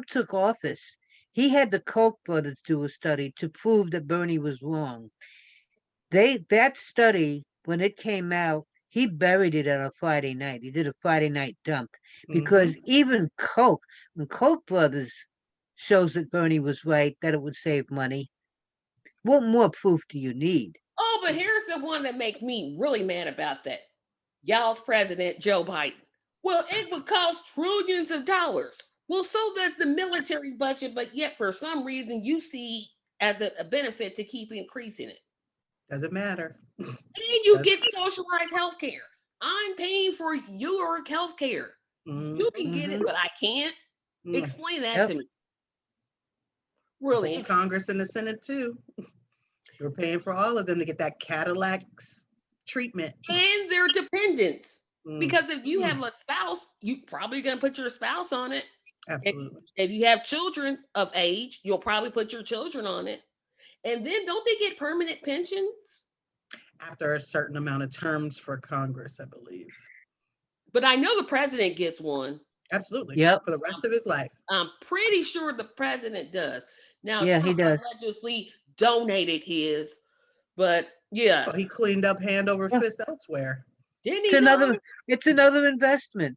took office, he had the Koch brothers do a study to prove that Bernie was wrong. That study, when it came out, he buried it on a Friday night. He did a Friday night dump because even Koch, when Koch brothers shows that Bernie was right, that it would save money. What more proof do you need? Oh, but here's the one that makes me really mad about that. Y'all's president, Joe Biden. Well, it would cost trillions of dollars. Well, so does the military budget, but yet for some reason you see as a benefit to keep increasing it. Doesn't matter. And you get socialized health care. I'm paying for your health care. You can get it, but I can't. Explain that to me. Really? Congress and the Senate too. You're paying for all of them to get that Cadillac treatment. And their dependents. Because if you have a spouse, you're probably going to put your spouse on it. Absolutely. If you have children of age, you'll probably put your children on it. And then don't they get permanent pensions? After a certain amount of terms for Congress, I believe. But I know the president gets one. Absolutely. Yep. For the rest of his life. I'm pretty sure the president does. Now, Yeah, Trump he does. allegedly donated his, but yeah. Well, he cleaned up hand over fist elsewhere. Didn't he? It's another investment.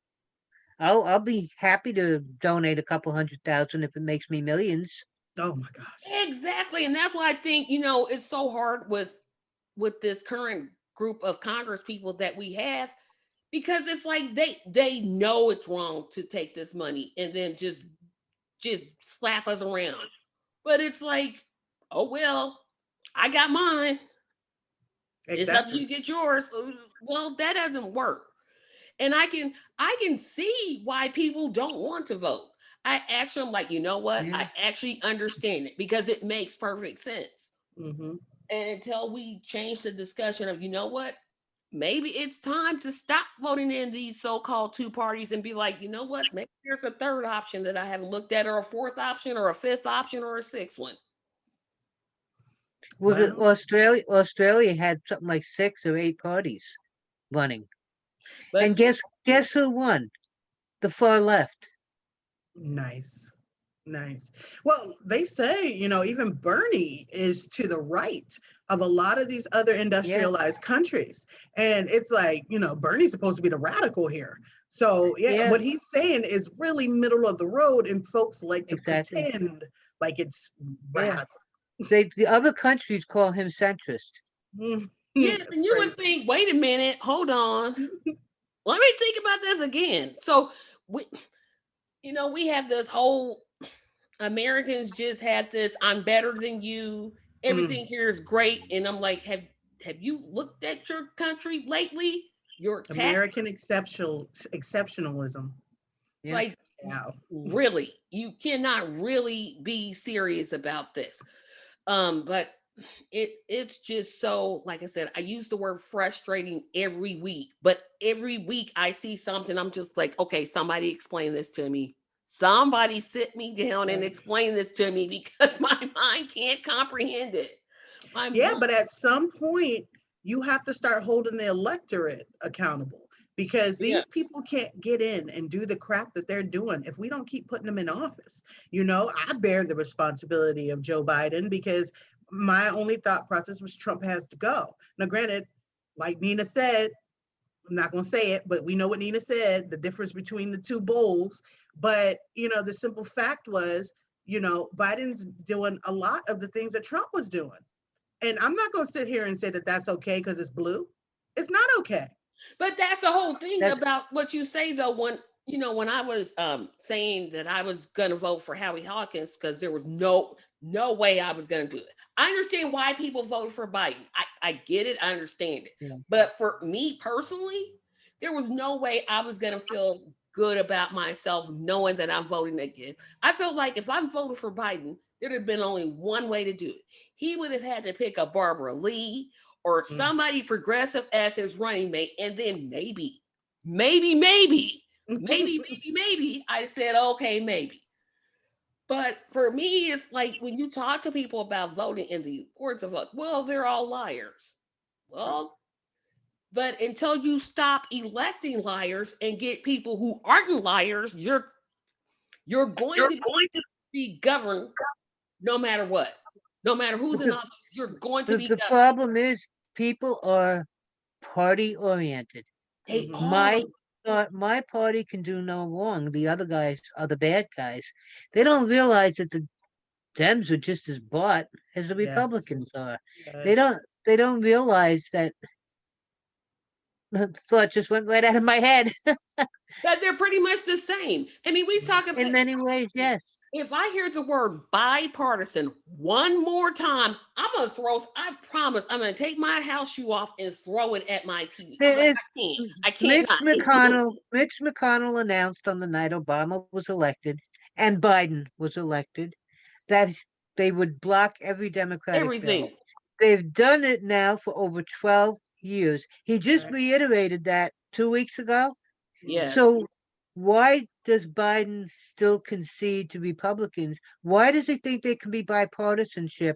I'll be happy to donate a couple $100,000 if it makes me millions. Oh my gosh. Exactly. And that's why I think, it's so hard with this current group of Congress people that we have, because it's like they know it's wrong to take this money and then just slap us around. But it's like, oh well, I got mine. Exactly. It's up to you to get yours. Well, that doesn't work. And I can see why people don't want to vote. I actually am like, you know what? Yeah. I actually understand it because it makes perfect sense. Mm-hmm. And until we change the discussion of, you know what? Maybe it's time to stop voting in these so-called two parties and be like, you know what? Maybe there's a third option that I haven't looked at, or a fourth option, or a fifth option, or a sixth one. Well, Australia had something like 6 or 8 parties running. But and guess who won? The far left. Nice. Well, they say, even Bernie is to the right of a lot of these other industrialized countries. And it's like, Bernie's supposed to be the radical here. So what he's saying is really middle of the road, and folks like to pretend like it's radical. The other countries call him centrist. Yes, and you would think, wait a minute, hold on. let me think about this again. So we, we have this whole Americans just have this, I'm better than you. Everything here is great. And I'm like, have you looked at your country lately? Your tax, American exceptionalism. Yeah. like, Wow. really, you cannot really be serious about this. But it's just so, like I said, I use the word frustrating every week, but every week I see something, I'm just like, okay, somebody explain this to me. Somebody sit me down and Right. explain this to me because my mind can't comprehend it. Yeah, but at some point, you have to start holding the electorate accountable because Yeah. these people can't get in and do the crap that they're doing if we don't keep putting them in office. I bear the responsibility of Joe Biden because my only thought process was Trump has to go. Now, granted, like Nina said, I'm not going to say it, but we know what Nina said, the difference between the two bowls. But, the simple fact was, Biden's doing a lot of the things that Trump was doing. And I'm not going to sit here and say that that's okay because it's blue. It's not okay. But that's the whole thing That's- about what you say, though. When I was saying that I was gonna vote for Howie Hawkins because there was no way I was gonna do it. I understand why people voted for Biden. I get it, I understand it. Yeah. But for me personally, there was no way I was gonna feel good about myself knowing that I'm voting again. I felt like if I'm voting for Biden, there'd have been only one way to do it. He would have had to pick a Barbara Lee or somebody progressive as his running mate, and then maybe, I said, okay, maybe. But for me, it's like when you talk to people about voting and the importance of vote, well, they're all liars. Well, but until you stop electing liars and get people who aren't liars, you're going to be governed no matter what. No matter who's in Because office, you're going to be the governed. problem is people are party oriented. They Mhm. My party can do no wrong. The other guys are the bad guys. They don't realize that the Dems are just as bought as the Yes. Republicans are. Yes. They don't realize that. The thought just went right out of my head. that they're pretty much the same. I mean, we talk about In many ways, yes. if I hear the word bipartisan one more time, I promise, I'm gonna take my house shoe off and throw it at my TV. There is I can't. Mitch McConnell announced on the night Obama was elected and Biden was elected that they would block every Democratic Everything. bill. They've done it now for over 12 years. He just Right. reiterated that 2 weeks ago. Yes. So why does Biden still concede to Republicans? Why does he think there can be bipartisanship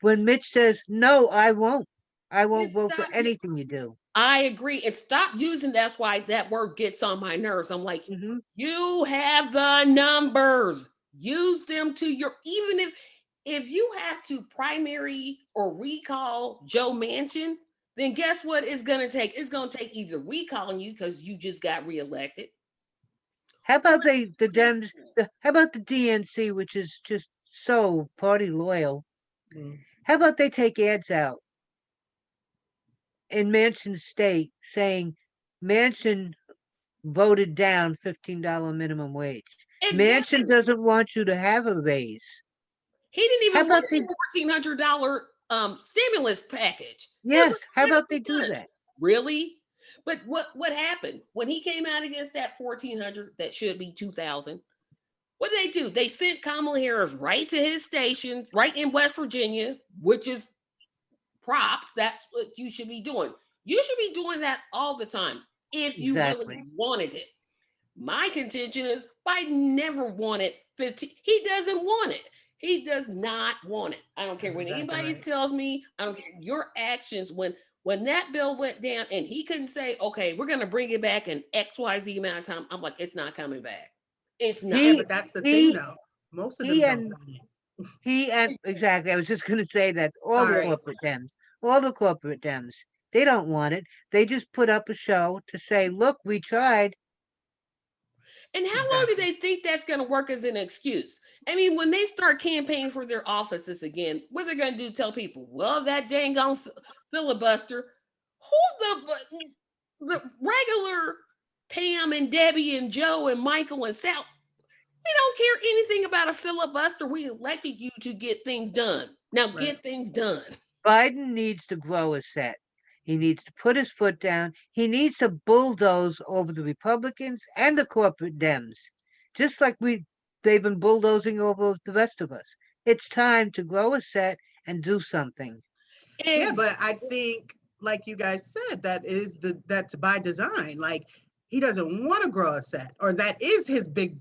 when Mitch says, no, I won't? I won't vote for anything you do. I agree. And stop using that's why that word gets on my nerves. I'm like, Mhm. you have the numbers. Use them to your even if you have to primary or recall Joe Manchin, then guess what it's gonna take? It's gonna take either recalling you because you just got reelected. How about the Dems? How about the DNC, which is just so party loyal? Mm. How about they take ads out in Manchin State saying Manchin voted down $15 minimum wage. Exactly. Manchin doesn't want you to have a raise. He didn't even How about want the $1,400 stimulus package. Yes, how about they do that? Really? But what happened when he came out against that 1,400 that should be 2,000? What did they do? They sent Kamala Harris right to his station, right in West Virginia, which is props. That's what you should be doing. You should be doing that all the time if you really wanted it. My contention is Biden never wanted 15. He doesn't want it. He does not want it. I don't care That's when exactly anybody right. tells me. I don't care your actions when that bill went down and he couldn't say, okay, we're going to bring it back in XYZ amount of time. I'm like, it's not coming back. It's not. Yeah, but that's the thing though. Most of them don't want it. Exactly. I was just going to say that all Sorry. the corporate Dems, they don't want it. They just put up a show to say, look, we tried. And how long do they think that's going to work as an excuse? I mean, when they start campaigning for their offices again, what they're going to do, tell people, well, that dang on filibuster, the regular Pam and Debbie and Joe and Michael and Sal, we don't care anything about a filibuster. We elected you to get things done. Now Right. get things done. Biden needs to grow a set. He needs to put his foot down. He needs to bulldoze over the Republicans and the corporate Dems, just like they've been bulldozing over the rest of us. It's time to grow a set and do something. Yeah, but I think, like you guys said, that's by design. Like, he doesn't want to grow a set, or that is his big,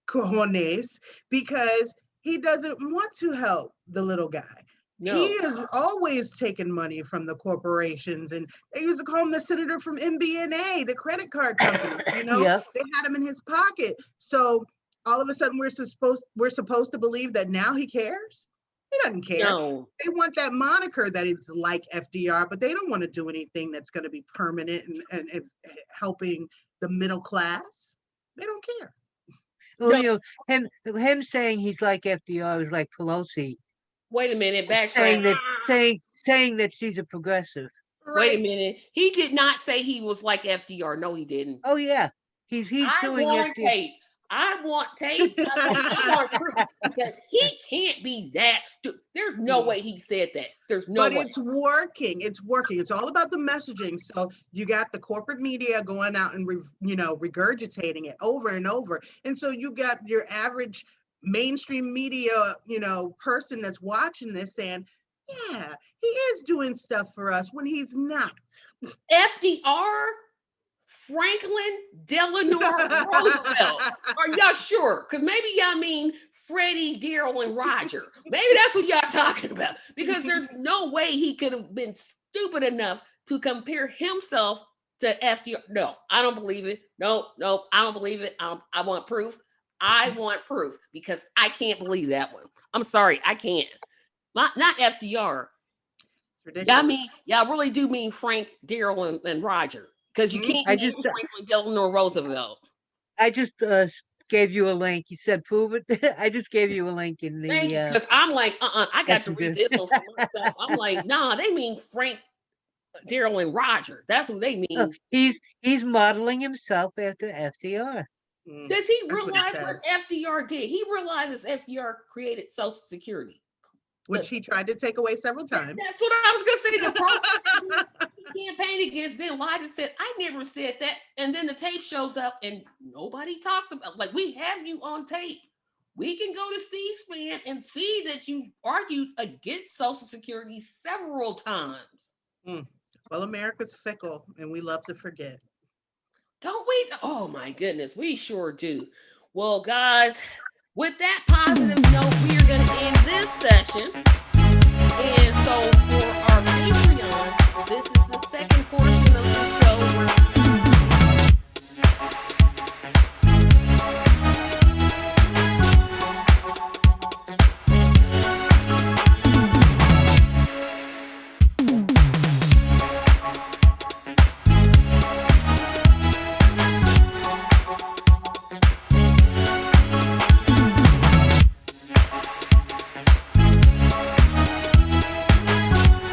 cojones, because he doesn't want to help the little guy. No. He is always taking money from the corporations, and they used to call him the senator from MBNA, the credit card company. Yep. They had him in his pocket. So all of a sudden, we're supposed to believe that now he cares. He doesn't care. No. They want that moniker that it's like FDR, but they don't want to do anything that's going to be permanent and helping the middle class. They don't care. Well, him saying he's like FDR is like Pelosi Wait a minute, saying backtrack. that she's a progressive. Wait a minute. He did not say he was like FDR. No, he didn't. Oh yeah, he's I doing want FDR. tape. I want tape. I want proof, because he can't be that stupid. There's no way he said that. There's no But way. it's working. It's working. It's all about the messaging. So you got the corporate media going out and regurgitating it over and over. And so you got your average mainstream media, person that's watching this saying, yeah, he is doing stuff for us when he's not. FDR, Franklin Delano Roosevelt. Are y'all sure? Because maybe y'all mean Freddie, Daryl, and Roger. Maybe that's what y'all talking about. Because there's no way he could have been stupid enough to compare himself to FDR. No, I don't believe it. No, I don't believe it. I want proof. I want proof, because I can't believe that one. I'm sorry, I can't. Not FDR. Y'all really do mean Frank, Daryl, and Roger, because you can't mean Franklin Delano Roosevelt. I just gave you a link. You said prove it. I just gave you a link in the. Because I'm like, I got to read this one for myself. I'm like, nah, they mean Frank, Daryl, and Roger. That's what they mean. He's modeling himself after FDR. Does he That's what it realize what FDR did? He realizes FDR created Social Security, which he tried to take away several times. That's what I was going to say. The problem he campaigned against, then lied and said, I never said that. And then the tape shows up and nobody talks about, like, we have you on tape. We can go to C-SPAN and see that you argued against Social Security several times. Well, America's fickle, and we love to forget. Don't we? Oh my goodness, we sure do. Well, guys, with that positive note, we are going to end this session. And so for our Patreon, this is the second portion of the show where